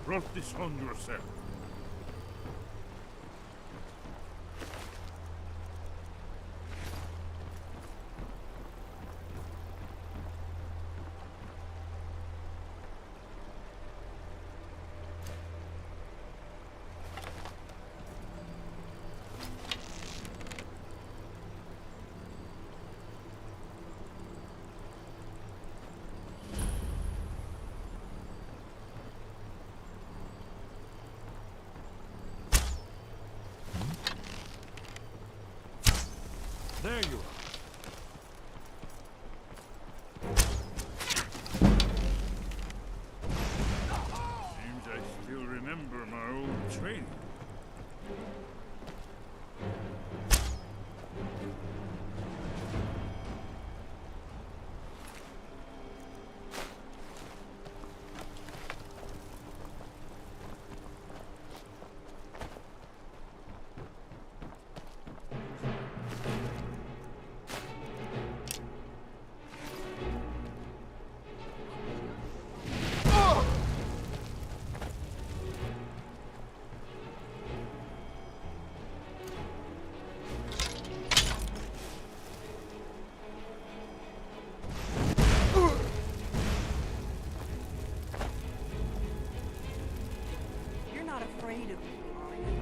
brought this on yourself. There you are. Seems I still remember my old training. Afraid of me, are you?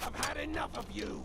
I've had enough of you!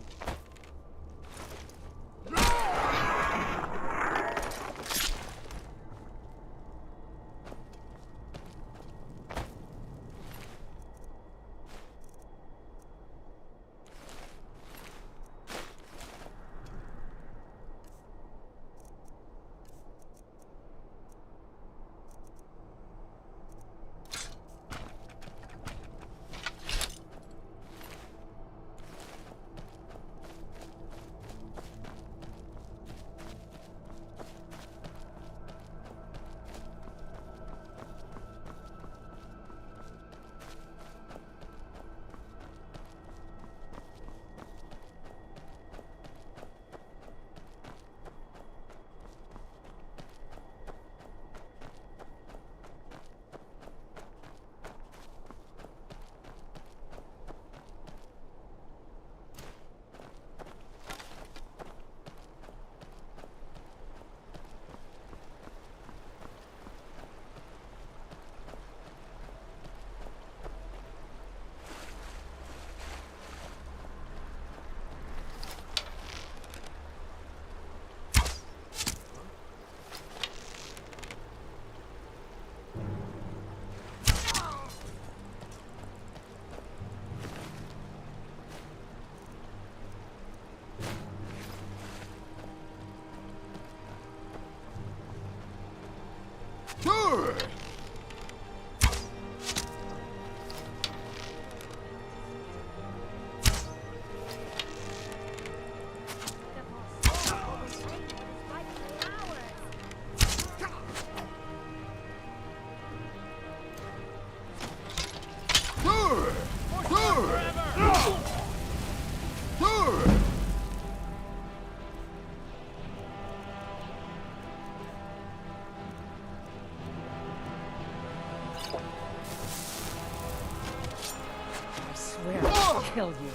I swear I'll kill you.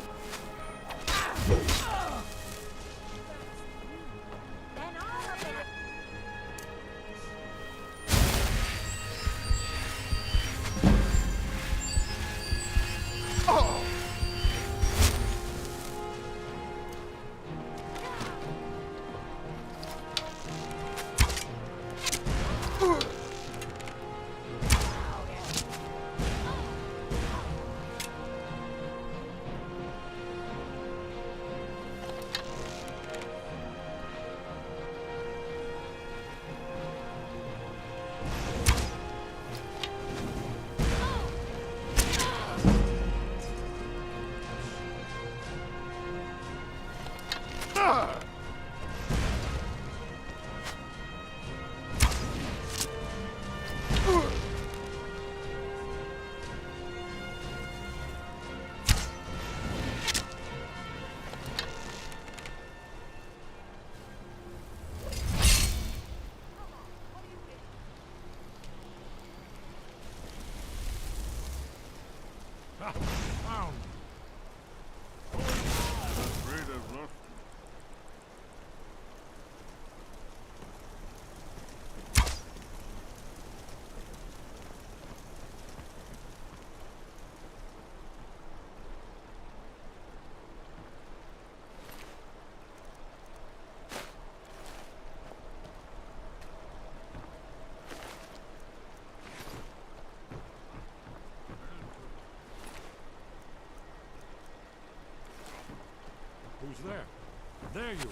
you?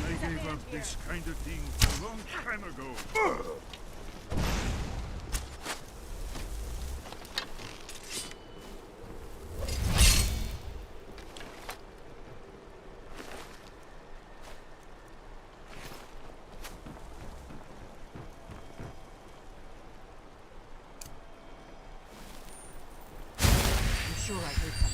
I gave up this kind of thing a long time ago. I'm sure I heard something.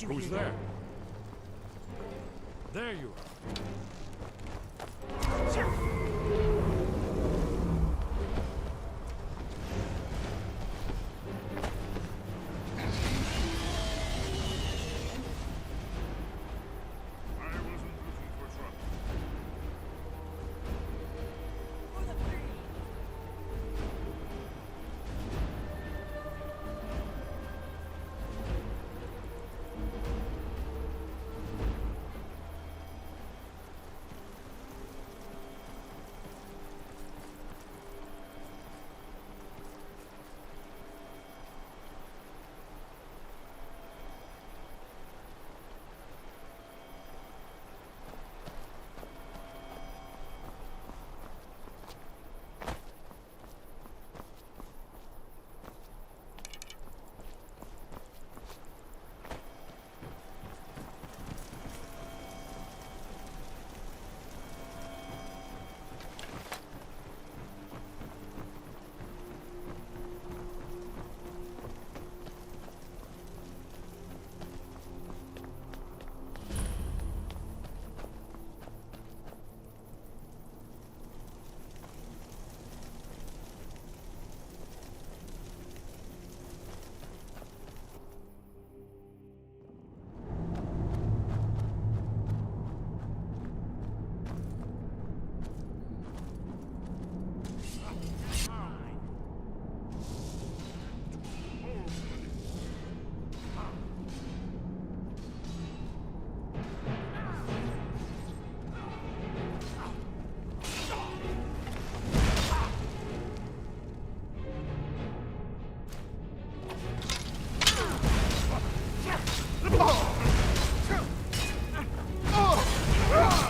you Who's hear there? that? There you are.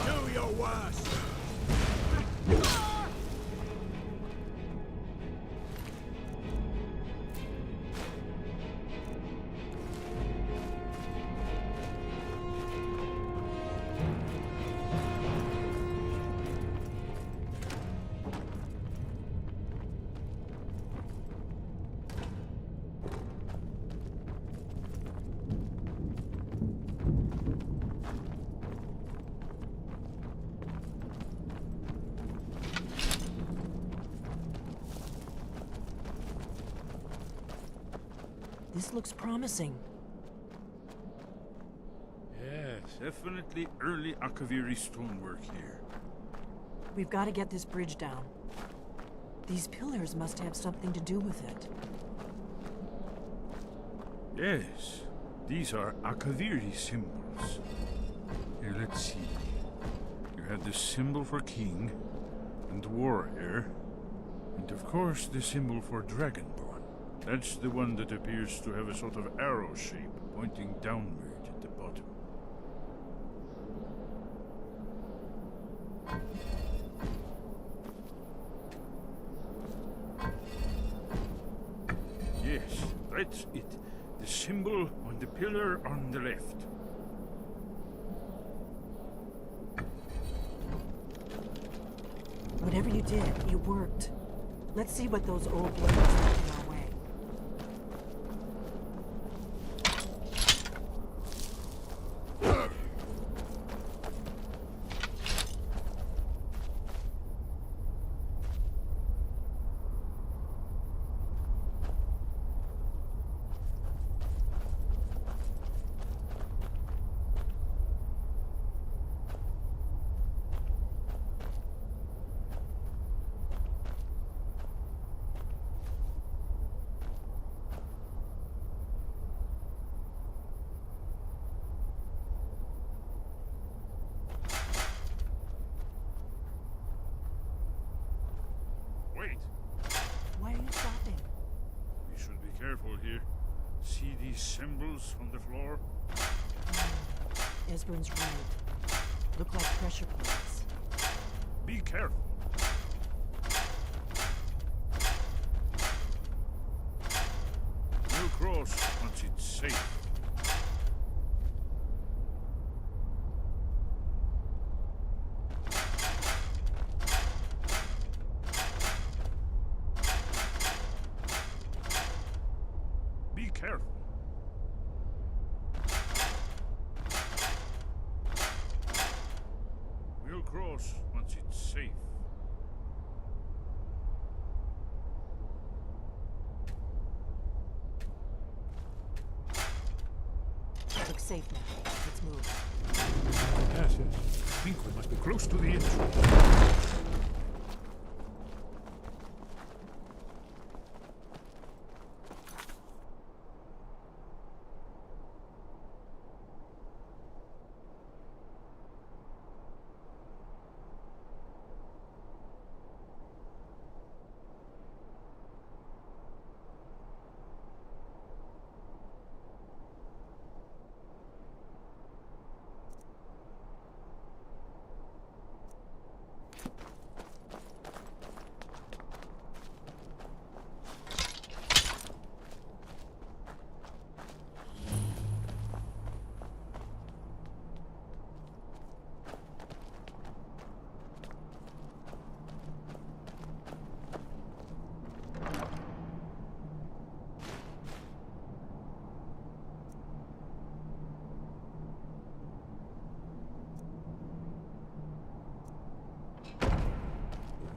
Do your worst. This looks promising. Yes. Definitely early Akaviri stonework here. We've got to get this bridge down. These pillars must have something to do with it. Yes, these are Akaviri symbols. Here, let's see. You had the symbol for king, and warrior, and of course the symbol for dragonborn. That's the one that appears to have a sort of arrow shape pointing downward at the bottom. Yes, that's it. The symbol on the pillar on the left. Whatever you did, it worked. Let's see what those old blades are in our way. Wait, Why are you stopping? we should be careful here. See these symbols on the floor? Esbern's right. Look like pressure plates. Be careful. No cross once it's safe. Be careful. course, once it's safe. Looks safe now. Let's move. Yes, yes. I think we must be close to the entrance.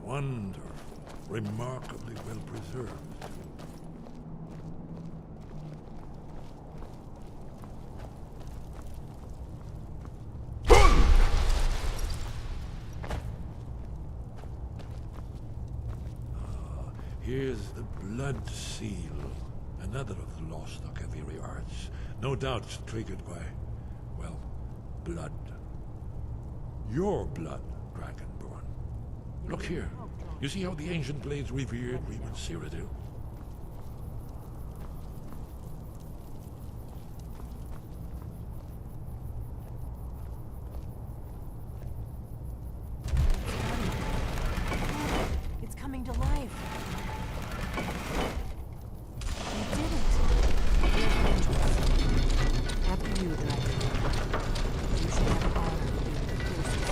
Wonderful, remarkably well preserved. Here's the blood seal, another of the lost Akaviri arts. No doubt triggered by, well, blood. Your blood, Dragonborn. Look here. You see how the ancient blades revered Reman Cyrodiil? It's coming to life. You did it. Here's an entrance. After you, Dragon. You should have the honor of being the closest.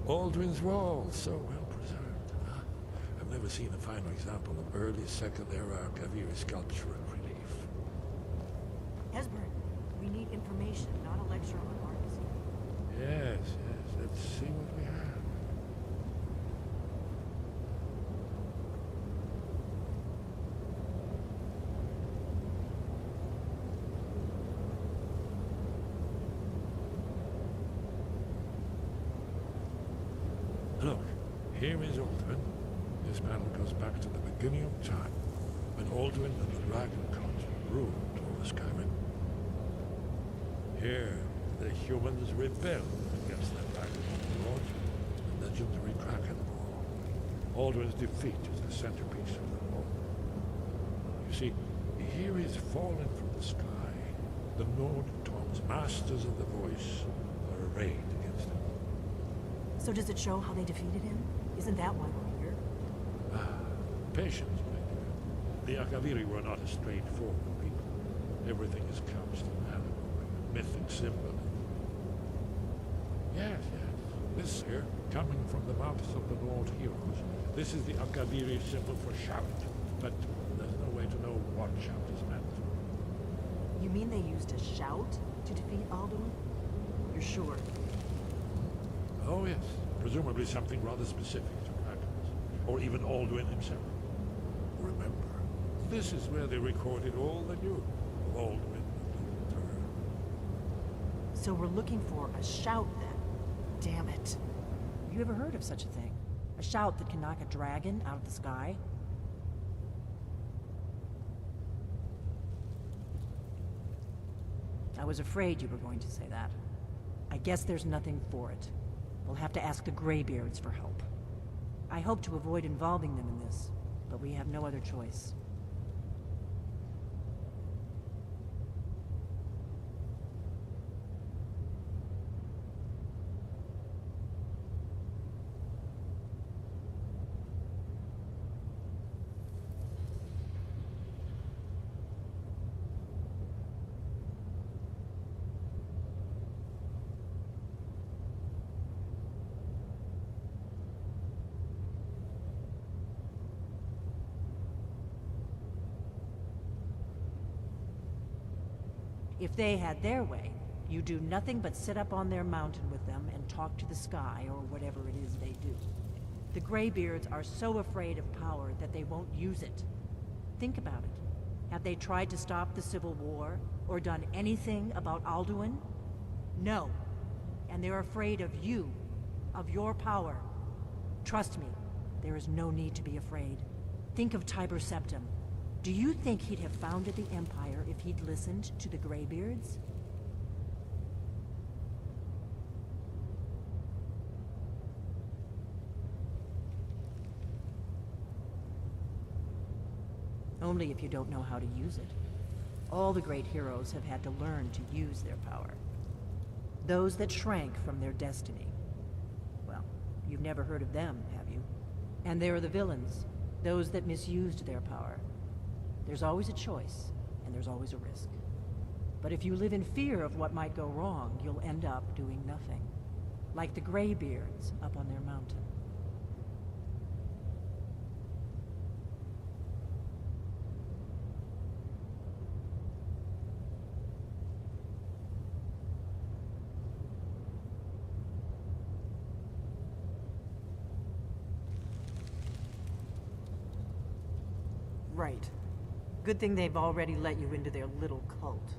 Aldrin's Wall, so well preserved. I've never seen a finer example of early Second Era Kaviri sculpture and relief. Esbern, we need information, not a lecture on artistry. Yes, yes, let's see what we have. Look, here is Aldrin. This panel goes back to the beginning of time, when Aldrin and the Dragon Cult ruled over Skyrim. Here, the humans rebelled against the Dragon Lord, the legendary Kraken War. Aldrin's defeat is the centerpiece of the whole. You see, here is fallen from the sky. The Nord Toms, masters of the voice, are arrayed against him. So does it show how they defeated him? Isn't that why we're here? Patience, my dear. The Akaviri were not a straightforward people. Everything is couched in allegory, mythic symbolism. Yes, yes. This here, coming from the mouths of the Lord Heroes, this is the Akaviri symbol for shout. But there's no way to know what shout is meant. You mean they used a shout to defeat Alduin? You're sure? Oh yes, presumably something rather specific to dragons, or even Alduin himself. Remember, this is where they recorded all they knew of Alduin and the Turn. So we're looking for a shout then? Damn it. You ever heard of such a thing? A shout that can knock a dragon out of the sky? I was afraid you were going to say that. I guess there's nothing for it. We'll have to ask the Greybeards for help. I hope to avoid involving them in this, but we have no other choice. If they had their way, you do nothing but sit up on their mountain with them and talk to the sky or whatever it is they do. The Greybeards are so afraid of power that they won't use it. Think about it. Have they tried to stop the Civil War or done anything about Alduin? No. And they're afraid of you, of your power. Trust me, there is no need to be afraid. Think of Tiber Septim. Do you think he'd have founded the Empire if he'd listened to the Greybeards? Only if you don't know how to use it. All the great heroes have had to learn to use their power. Those that shrank from their destiny. Well, you've never heard of them, have you? And there are the villains, those that misused their power. There's always a choice, and there's always a risk. But if you live in fear of what might go wrong, you'll end up doing nothing. Like the Greybeards up on their mountain. Right. Good thing they've already let you into their little cult.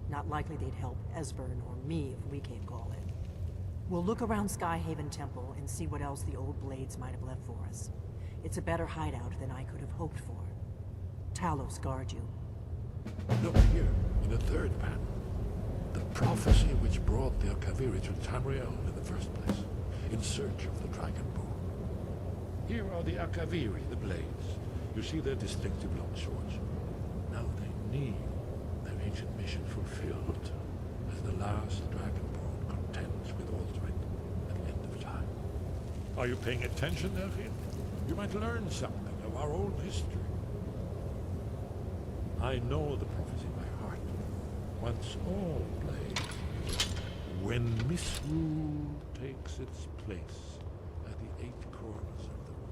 Not likely they'd help Esbern or me if we came calling. We'll look around Skyhaven Temple and see what else the old blades might have left for us. It's a better hideout than I could have hoped for. Talos guard you. Look here, in the third panel. The prophecy which brought the Akaviri to Tamriel in the first place, in search of the Dragon Bow. Here are the Akaviri, the blades. You see their distinctive long swords. Now they need their ancient mission fulfilled as the last Dragonborn contends with Alduin at the end of time. Are you paying attention, Delphine? You might learn something of our own history. I know the prophecy by heart. Once all blades, when misrule takes its place at the eight corners of the world.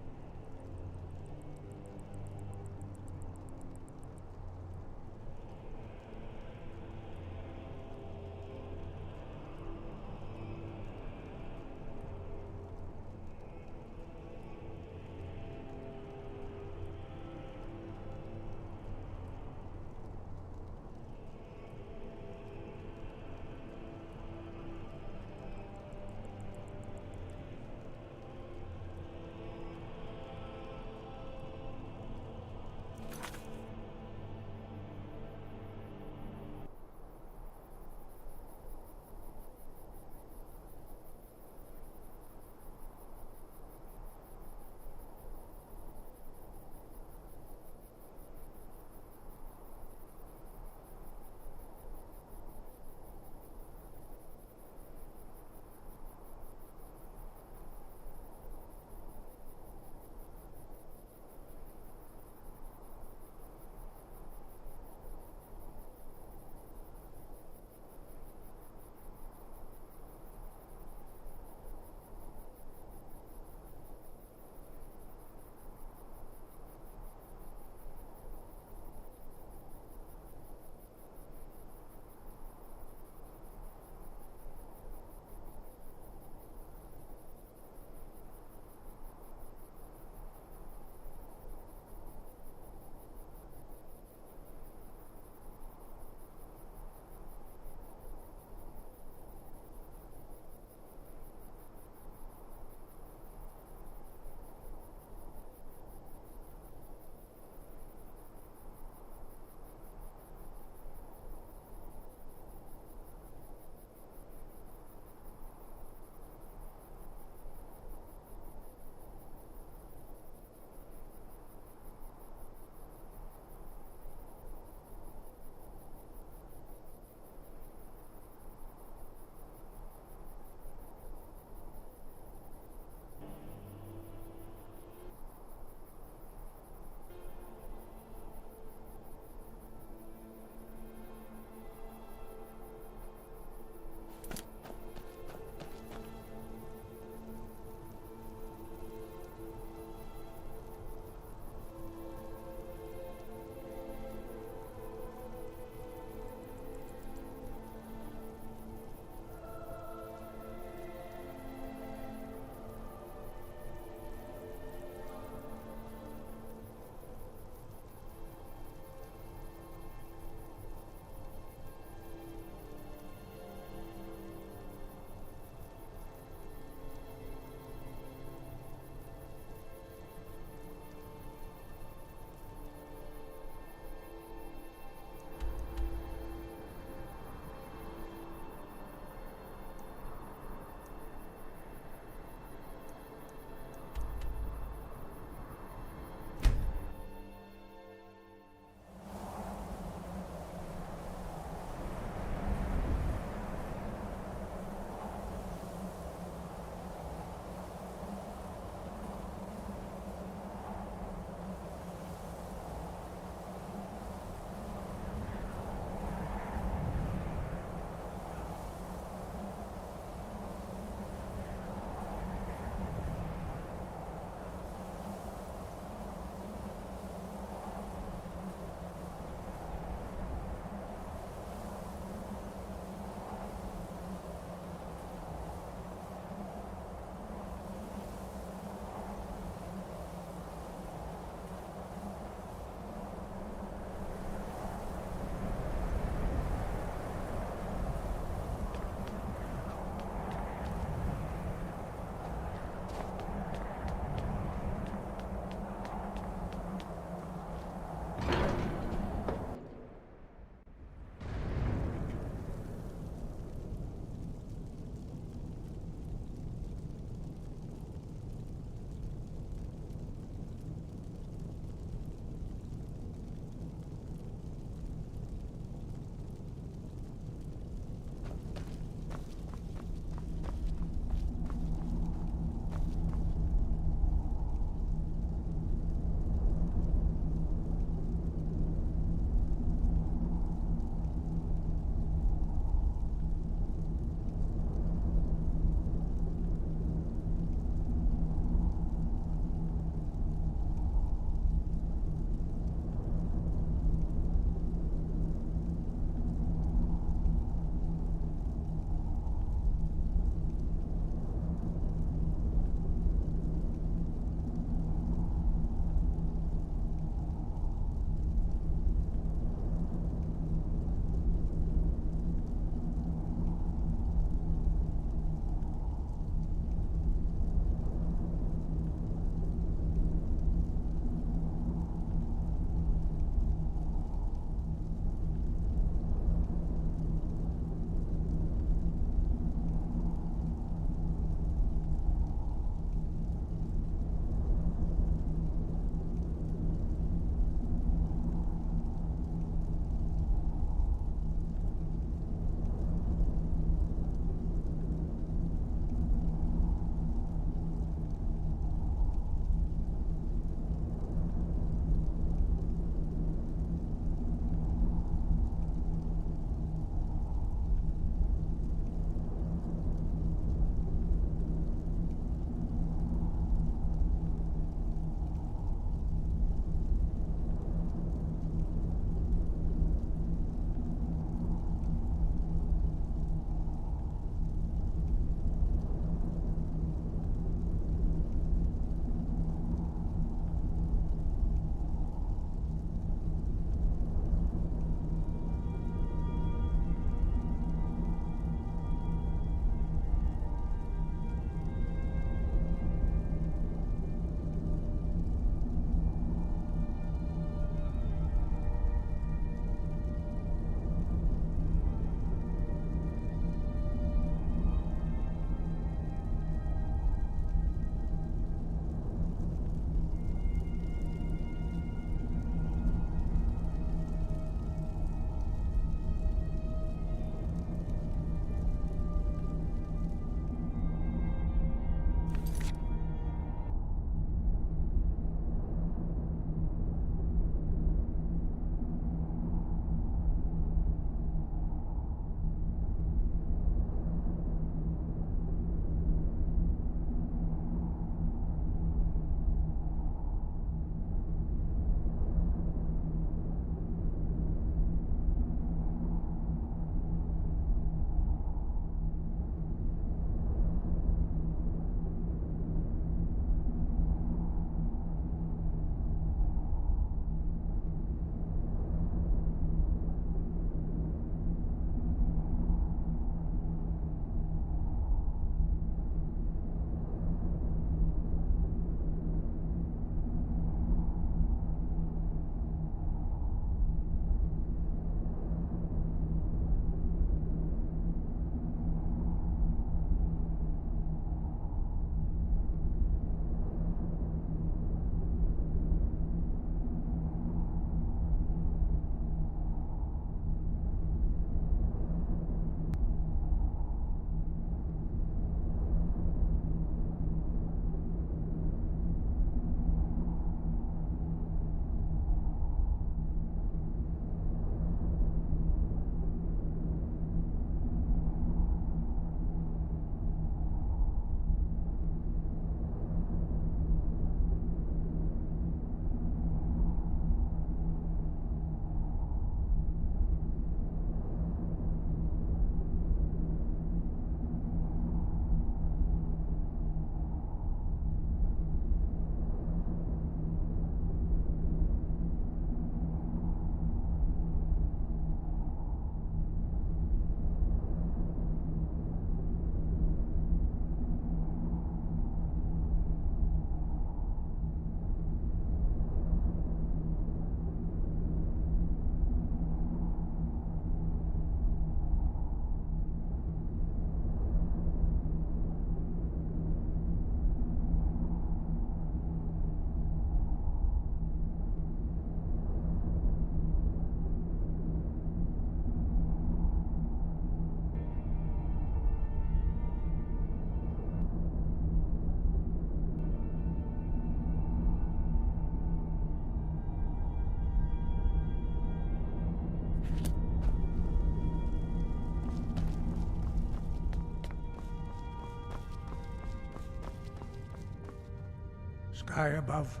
Sky above,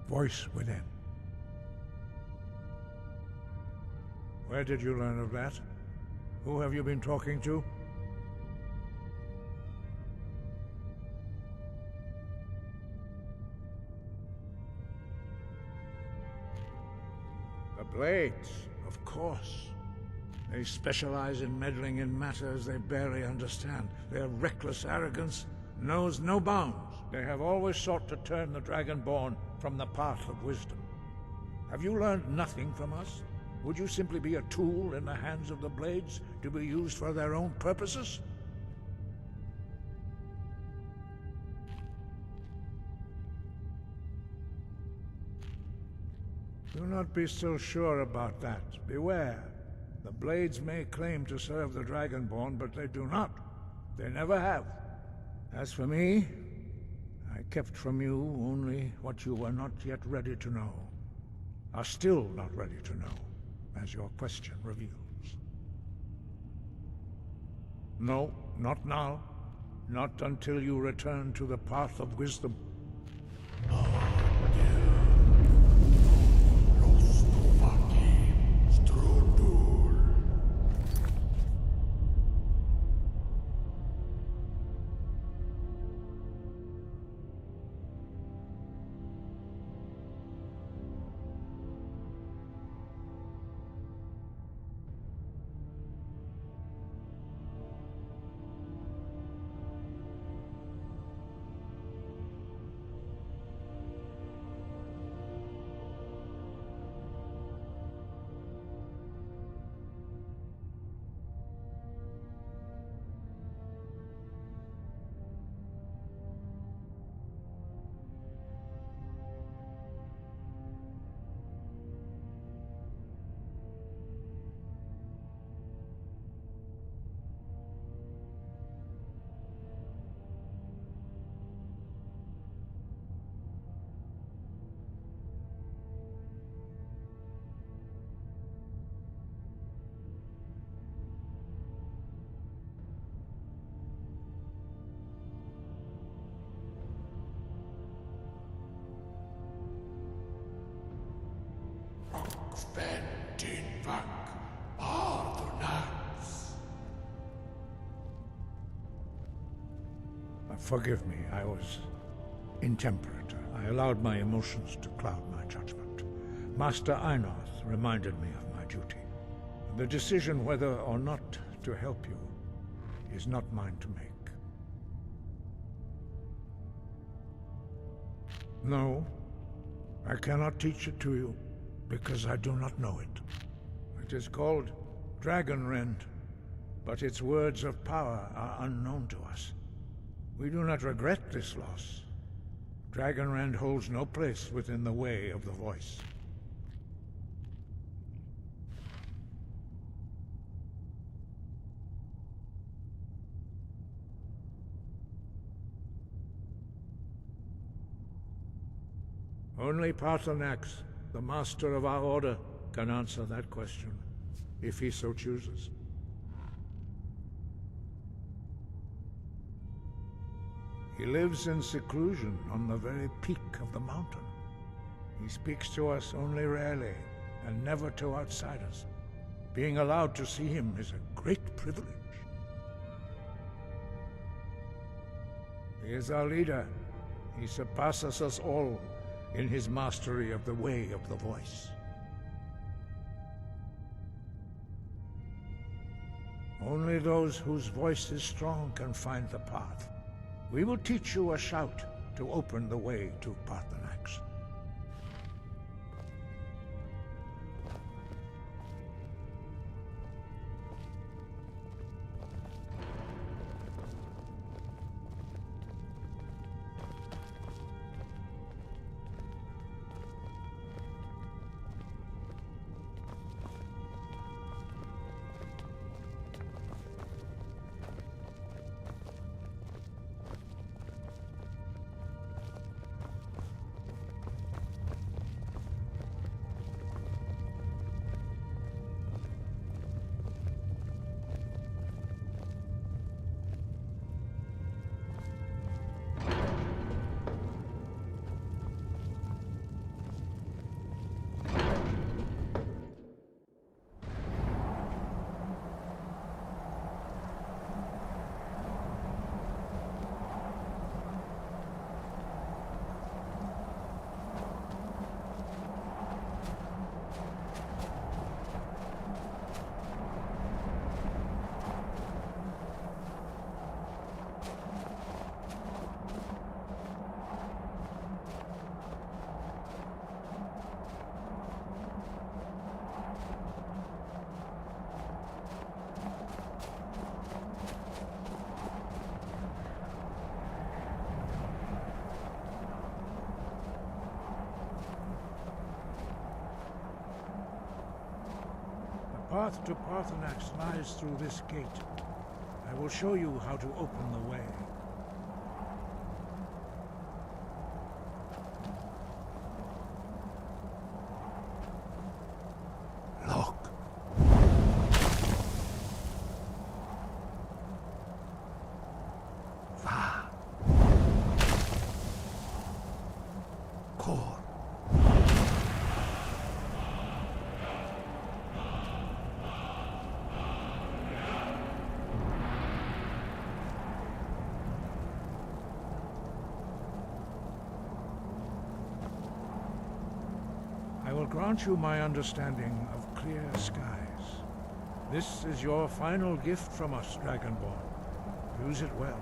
voice within. Where did you learn of that? Who have you been talking to? The Blades, of course. They specialize in meddling in matters they barely understand. Their reckless arrogance knows no bounds. They have always sought to turn the Dragonborn from the path of wisdom. Have you learned nothing from us? Would you simply be a tool in the hands of the Blades to be used for their own purposes? Do not be so sure about that. Beware. The Blades may claim to serve the Dragonborn, but they do not. They never have. As for me, I kept from you only what you were not yet ready to know. Are still not ready to know, as your question reveals. No, not now. Not until you return to the path of wisdom. Forgive me, I was intemperate. I allowed my emotions to cloud my judgment. Master Einarth reminded me of my duty. The decision whether or not to help you is not mine to make. No, I cannot teach it to you, because I do not know it. It is called Dragonrend, but its words of power are unknown to us. We do not regret this loss. Dragonrend holds no place within the way of the voice. Only Paarthurnax, the master of our order, can answer that question, if he so chooses. He lives in seclusion on the very peak of the mountain. He speaks to us only rarely, and never to outsiders. Being allowed to see him is a great privilege. He is our leader. He surpasses us all in his mastery of the way of the voice. Only those whose voice is strong can find the path. We will teach you a shout to open the way to Paarthurnax. path to Parthenax lies through this gate. I will show you how to open the way. Look. Va. Cor. I will grant you my understanding of clear skies. This is your final gift from us, Dragonborn. Use it well.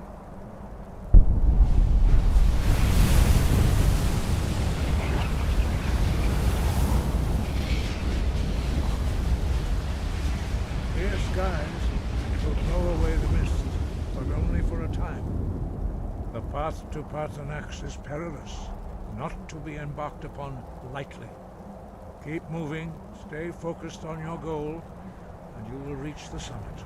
Clear skies will blow away the mist, but only for a time. The path to Parthenax is perilous, not to be embarked upon lightly. Keep moving, stay focused on your goal, and you will reach the summit.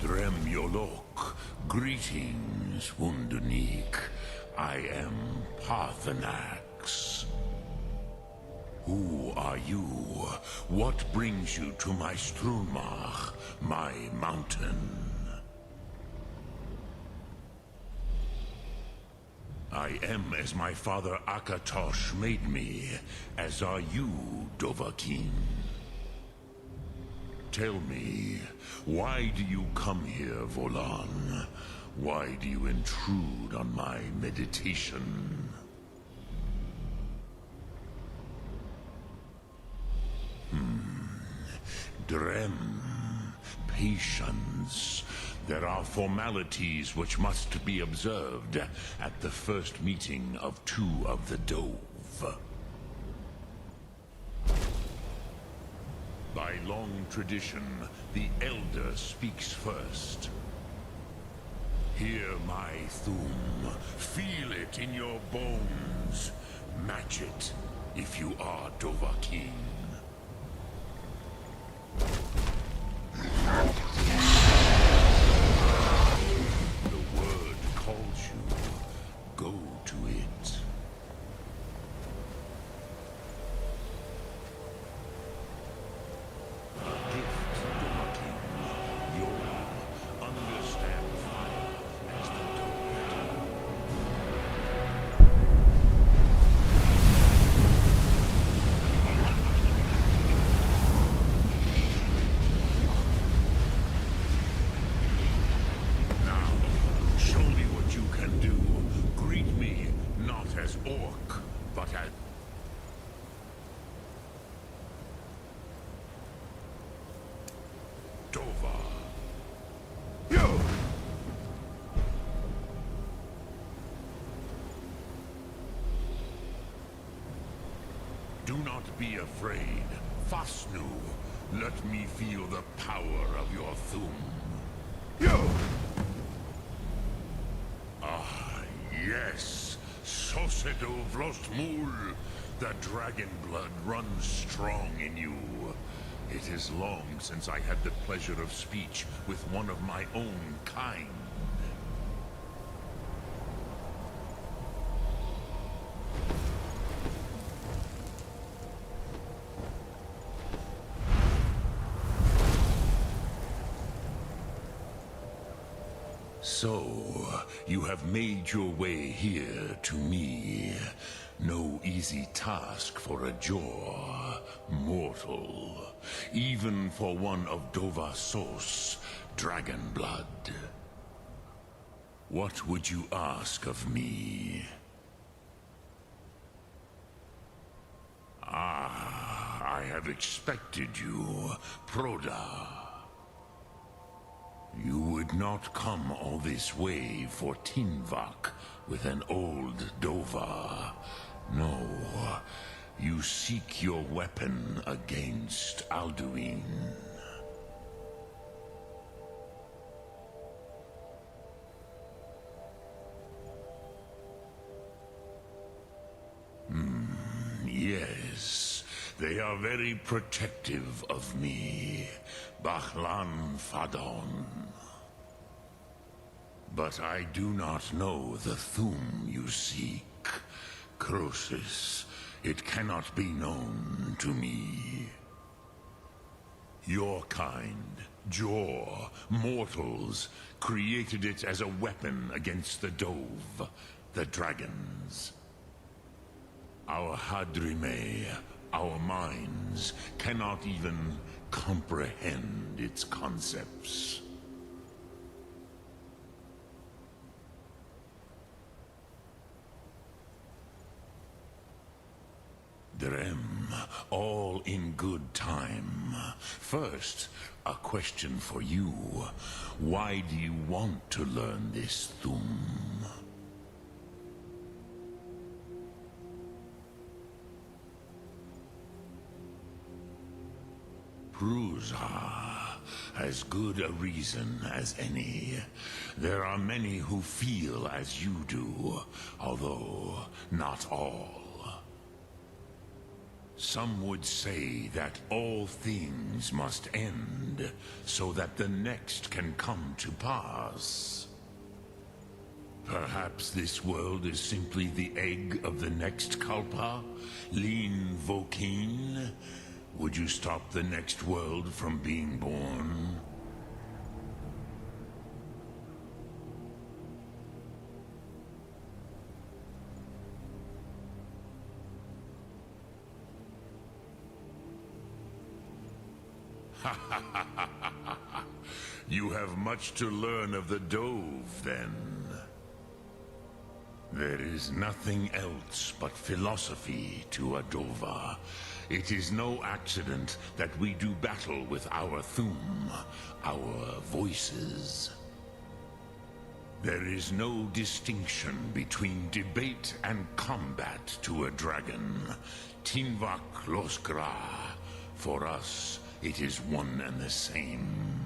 Dremyolok, greetings, Wunderneek. I am Parthenax. Who are you? What brings you to my Strunmach, my mountain? I am as my father Akatosh made me, as are you, Dovahkiin. Tell me, why do you come here, Volan? Why do you intrude on my meditation? Drem. Patience. There are formalities which must be observed at the first meeting of two of the Dove. By long tradition, the Elder speaks first. Hear my Thum. Feel it in your bones. Match it if you are Dovahkiin. The word calls you. Go to it. A gift, Dovahkiin. You'll understand fire as the Dove do. Now, show me what you can do. Greet me not as orc, but as... Dova. Yo! Do not be afraid. Fasnu, let me feel the power of your Thum. Yo! Ah, yes. Sosedo Vrostmul. The dragon blood runs strong in you. It is long since I had the pleasure of speech with one of my own kind. So, you have made your way here to me. No easy task for a Jor, mortal. Even for one of Dovahsos, dragon blood. What would you ask of me? Ah, I have expected you, Proda. You would not come all this way for Tinvak with an old Dova. No, you seek your weapon against Alduin. Yes, they are very protective of me. Bahlan Fadon. But I do not know the Thum you seek. Croesus, it cannot be known to me. Your kind, Jor, mortals, created it as a weapon against the Dove, the dragons. Our Hadrime, our minds, cannot even comprehend its concepts. Drem, all in good time. First, a question for you. Why do you want to learn this Thum? Prusa, as good a reason as any. There are many who feel as you do, although not all. Some would say that all things must end, so that the next can come to pass. Perhaps this world is simply the egg of the next Kalpa, Lin Vokin. Would you stop the next world from being born? You have much to learn of the Dove, then. There is nothing else but philosophy to Adova. It is no accident that we do battle with our Thum, our voices. There is no distinction between debate and combat to a dragon. Tinvak Loskra. For us, it is one and the same.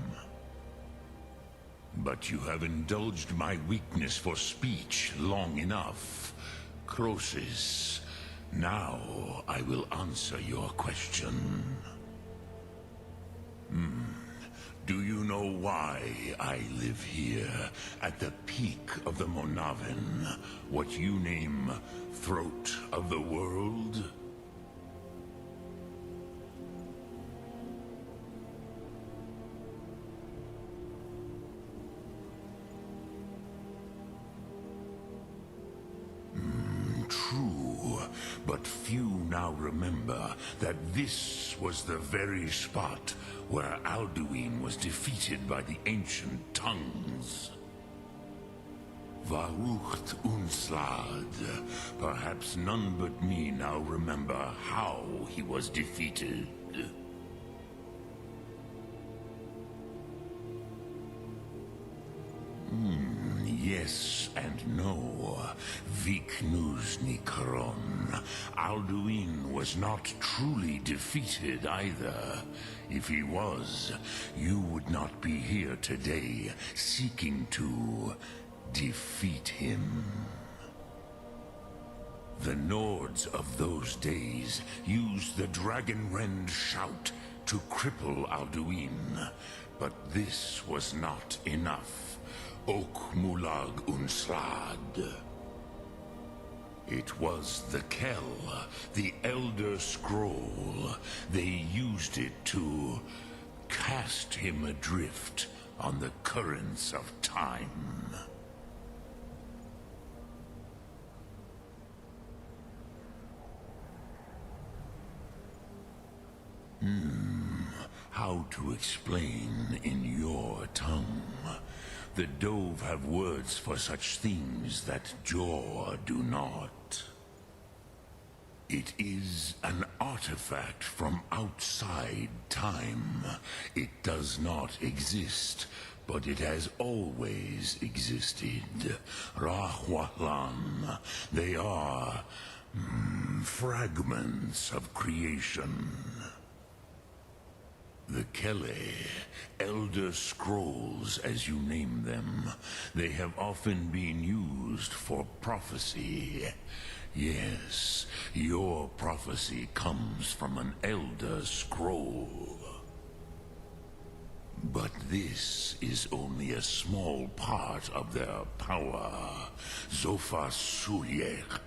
But you have indulged my weakness for speech long enough. Croesus, now I will answer your question. Do you know why I live here, at the peak of the Monavin, what you name Throat of the World? True, but few now remember that this was the very spot where Alduin was defeated by the ancient tongues. Varucht Unslad. Perhaps none but me now remember how he was defeated. Yes and no. Viknuzny Karon. Alduin was not truly defeated either. If he was, you would not be here today seeking to defeat him. The Nords of those days used the Dragonrend shout to cripple Alduin, but this was not enough. Ok Mulag Unslad. It was the Kell, the Elder Scroll. They used it to cast him adrift on the currents of time. How to explain in your tongue? The Dove have words for such things that Jor do not. It is an artifact from outside time. It does not exist, but it has always existed. Rahwalan. They are fragments of creation. The Kele, Elder Scrolls as you name them, they have often been used for prophecy. Yes, your prophecy comes from an Elder Scroll. But this is only a small part of their power. Zofa Suyek.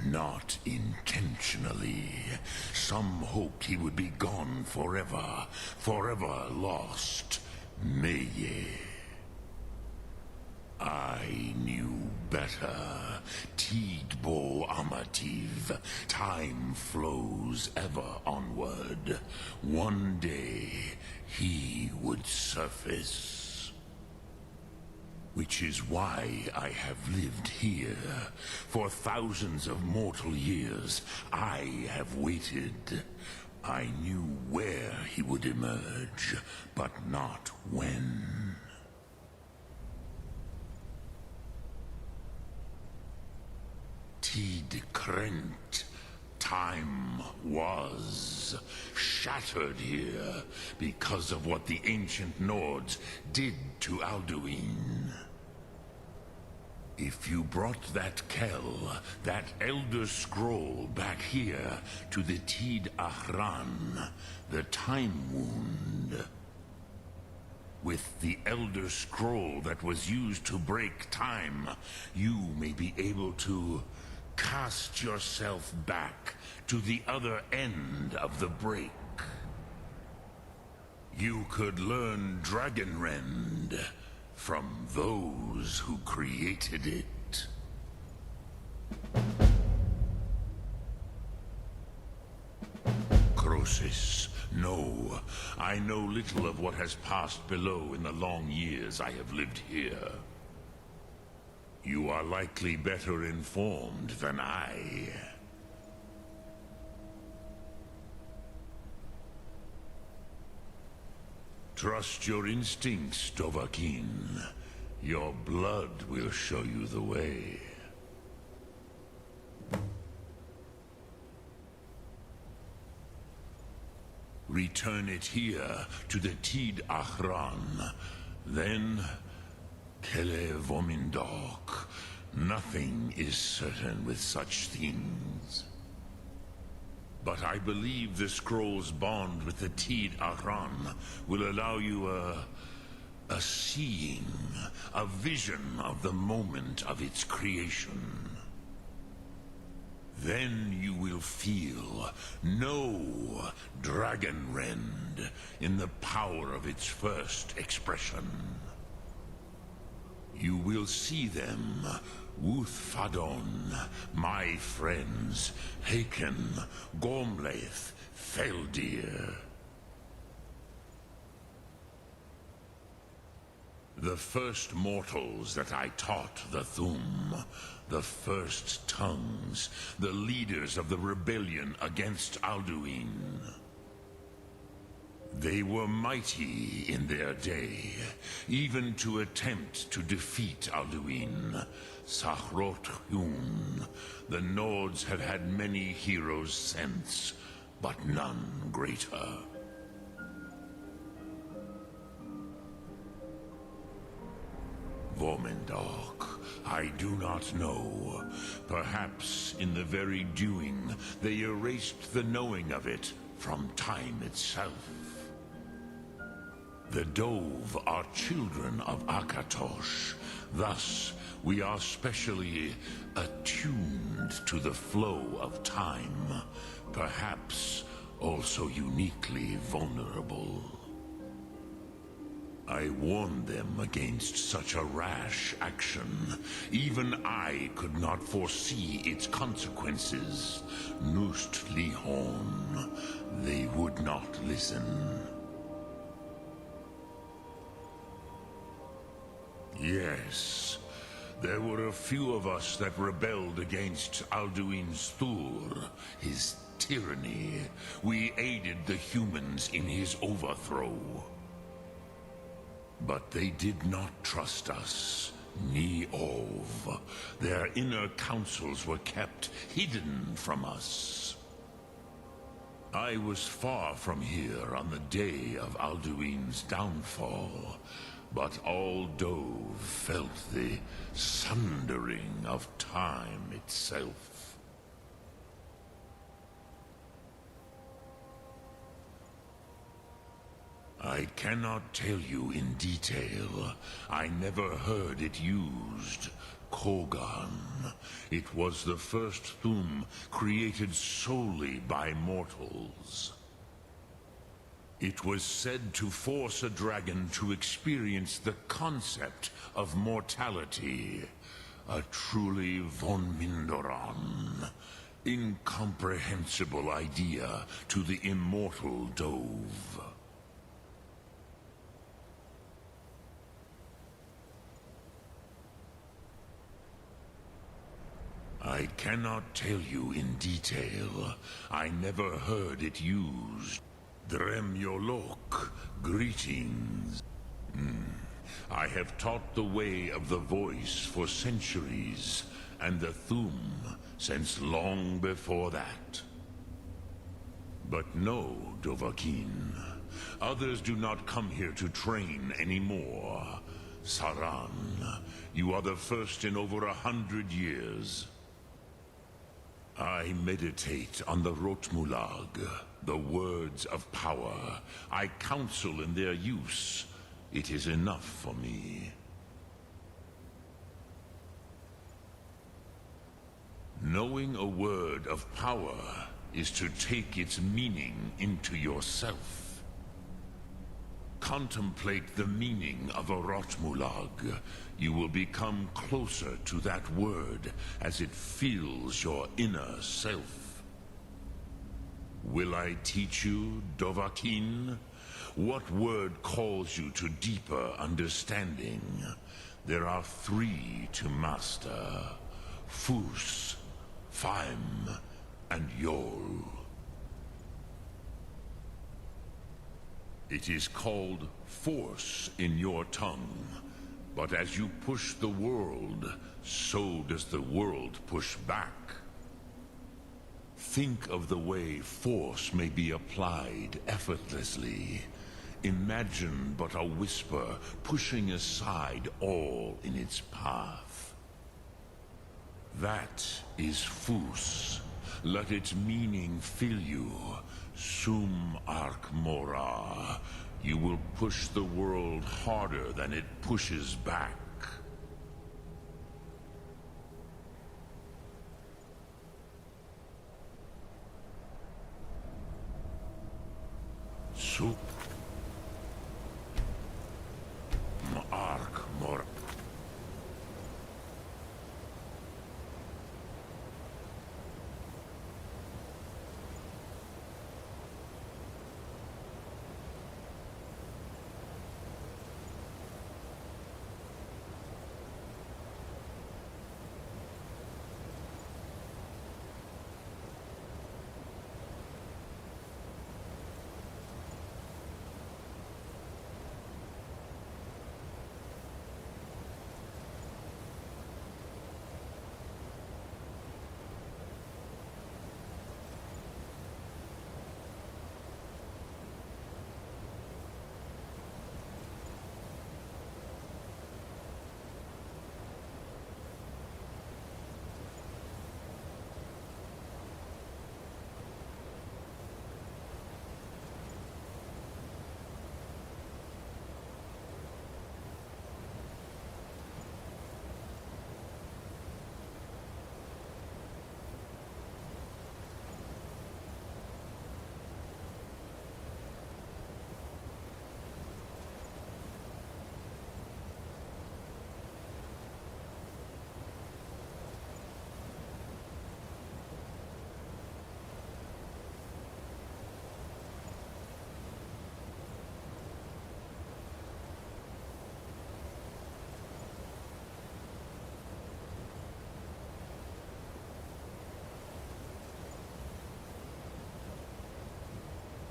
Not intentionally. Some hoped he would be gone forever, forever lost. Meye. I knew better. Tidbo Amativ. Time flows ever onward. One day, he would surface. Which is why I have lived here. For thousands of mortal years, I have waited. I knew where he would emerge, but not when. Tid Krent. Time was shattered here because of what the ancient Nords did to Alduin. If you brought that Kell, that Elder Scroll back here to the Tid Ahran, the Time Wound, with the Elder Scroll that was used to break time, you may be able to cast yourself back to the other end of the break. You could learn Dragonrend from those who created it. Croesus, I know little of what has passed below in the long years I have lived here. You are likely better informed than I. Trust your instincts, Dovahkiin. Your blood will show you the way. Return it here to the Tid Achran. Then, Kele Vomindok. Nothing is certain with such things. But I believe the scroll's bond with the Tid Achran will allow you a seeing, a vision of the moment of its creation. Then you will feel, know Dragonrend in the power of its first expression. You will see them, Wuthfadon, my friends, Haken, Gormlaith, Feldir. The first mortals that I taught the Thum, the first tongues, the leaders of the rebellion against Alduin. They were mighty in their day, even to attempt to defeat Alduin. Sahrot Hyun, the Nords have had many heroes since, but none greater. Vomindok, I do not know. Perhaps in the very doing, they erased the knowing of it from time itself. The Dove are children of Akatosh. Thus, we are specially attuned to the flow of time. Perhaps also uniquely vulnerable. I warned them against such a rash action. Even I could not foresee its consequences. Nust Lihon, they would not listen. Yes, there were a few of us that rebelled against Alduin Thur, his tyranny. We aided the humans in his overthrow. But they did not trust us, ni Ov. Their inner counsels were kept hidden from us. I was far from here on the day of Alduin's downfall, but all Dove felt the sundering of time itself. I cannot tell you in detail. I never heard it used. Kogan. It was the first Thum created solely by mortals. It was said to force a dragon to experience the concept of mortality. A truly von Mindoran. Incomprehensible idea to the immortal Dove. I cannot tell you in detail. I never heard it used. Dremyolok, greetings. I have taught the way of the voice for centuries, and the Thum since long before that. But no, Dovahkiin. Others do not come here to train anymore. Saran, you are the first in over 100 years. I meditate on the Rotmulag, the words of power. I counsel in their use. It is enough for me. Knowing a word of power is to take its meaning into yourself. Contemplate the meaning of a Rotmulag. You will become closer to that word as it fills your inner self. Will I teach you, Dovahkiin? What word calls you to deeper understanding? There are 3 to master. Fus, Faim, and Yol. It is called force in your tongue. But as you push the world, so does the world push back. Think of the way force may be applied effortlessly. Imagine but a whisper pushing aside all in its path. That is Fus. Let its meaning fill you. Sum arc mora. You will push the world harder than it pushes back. Sup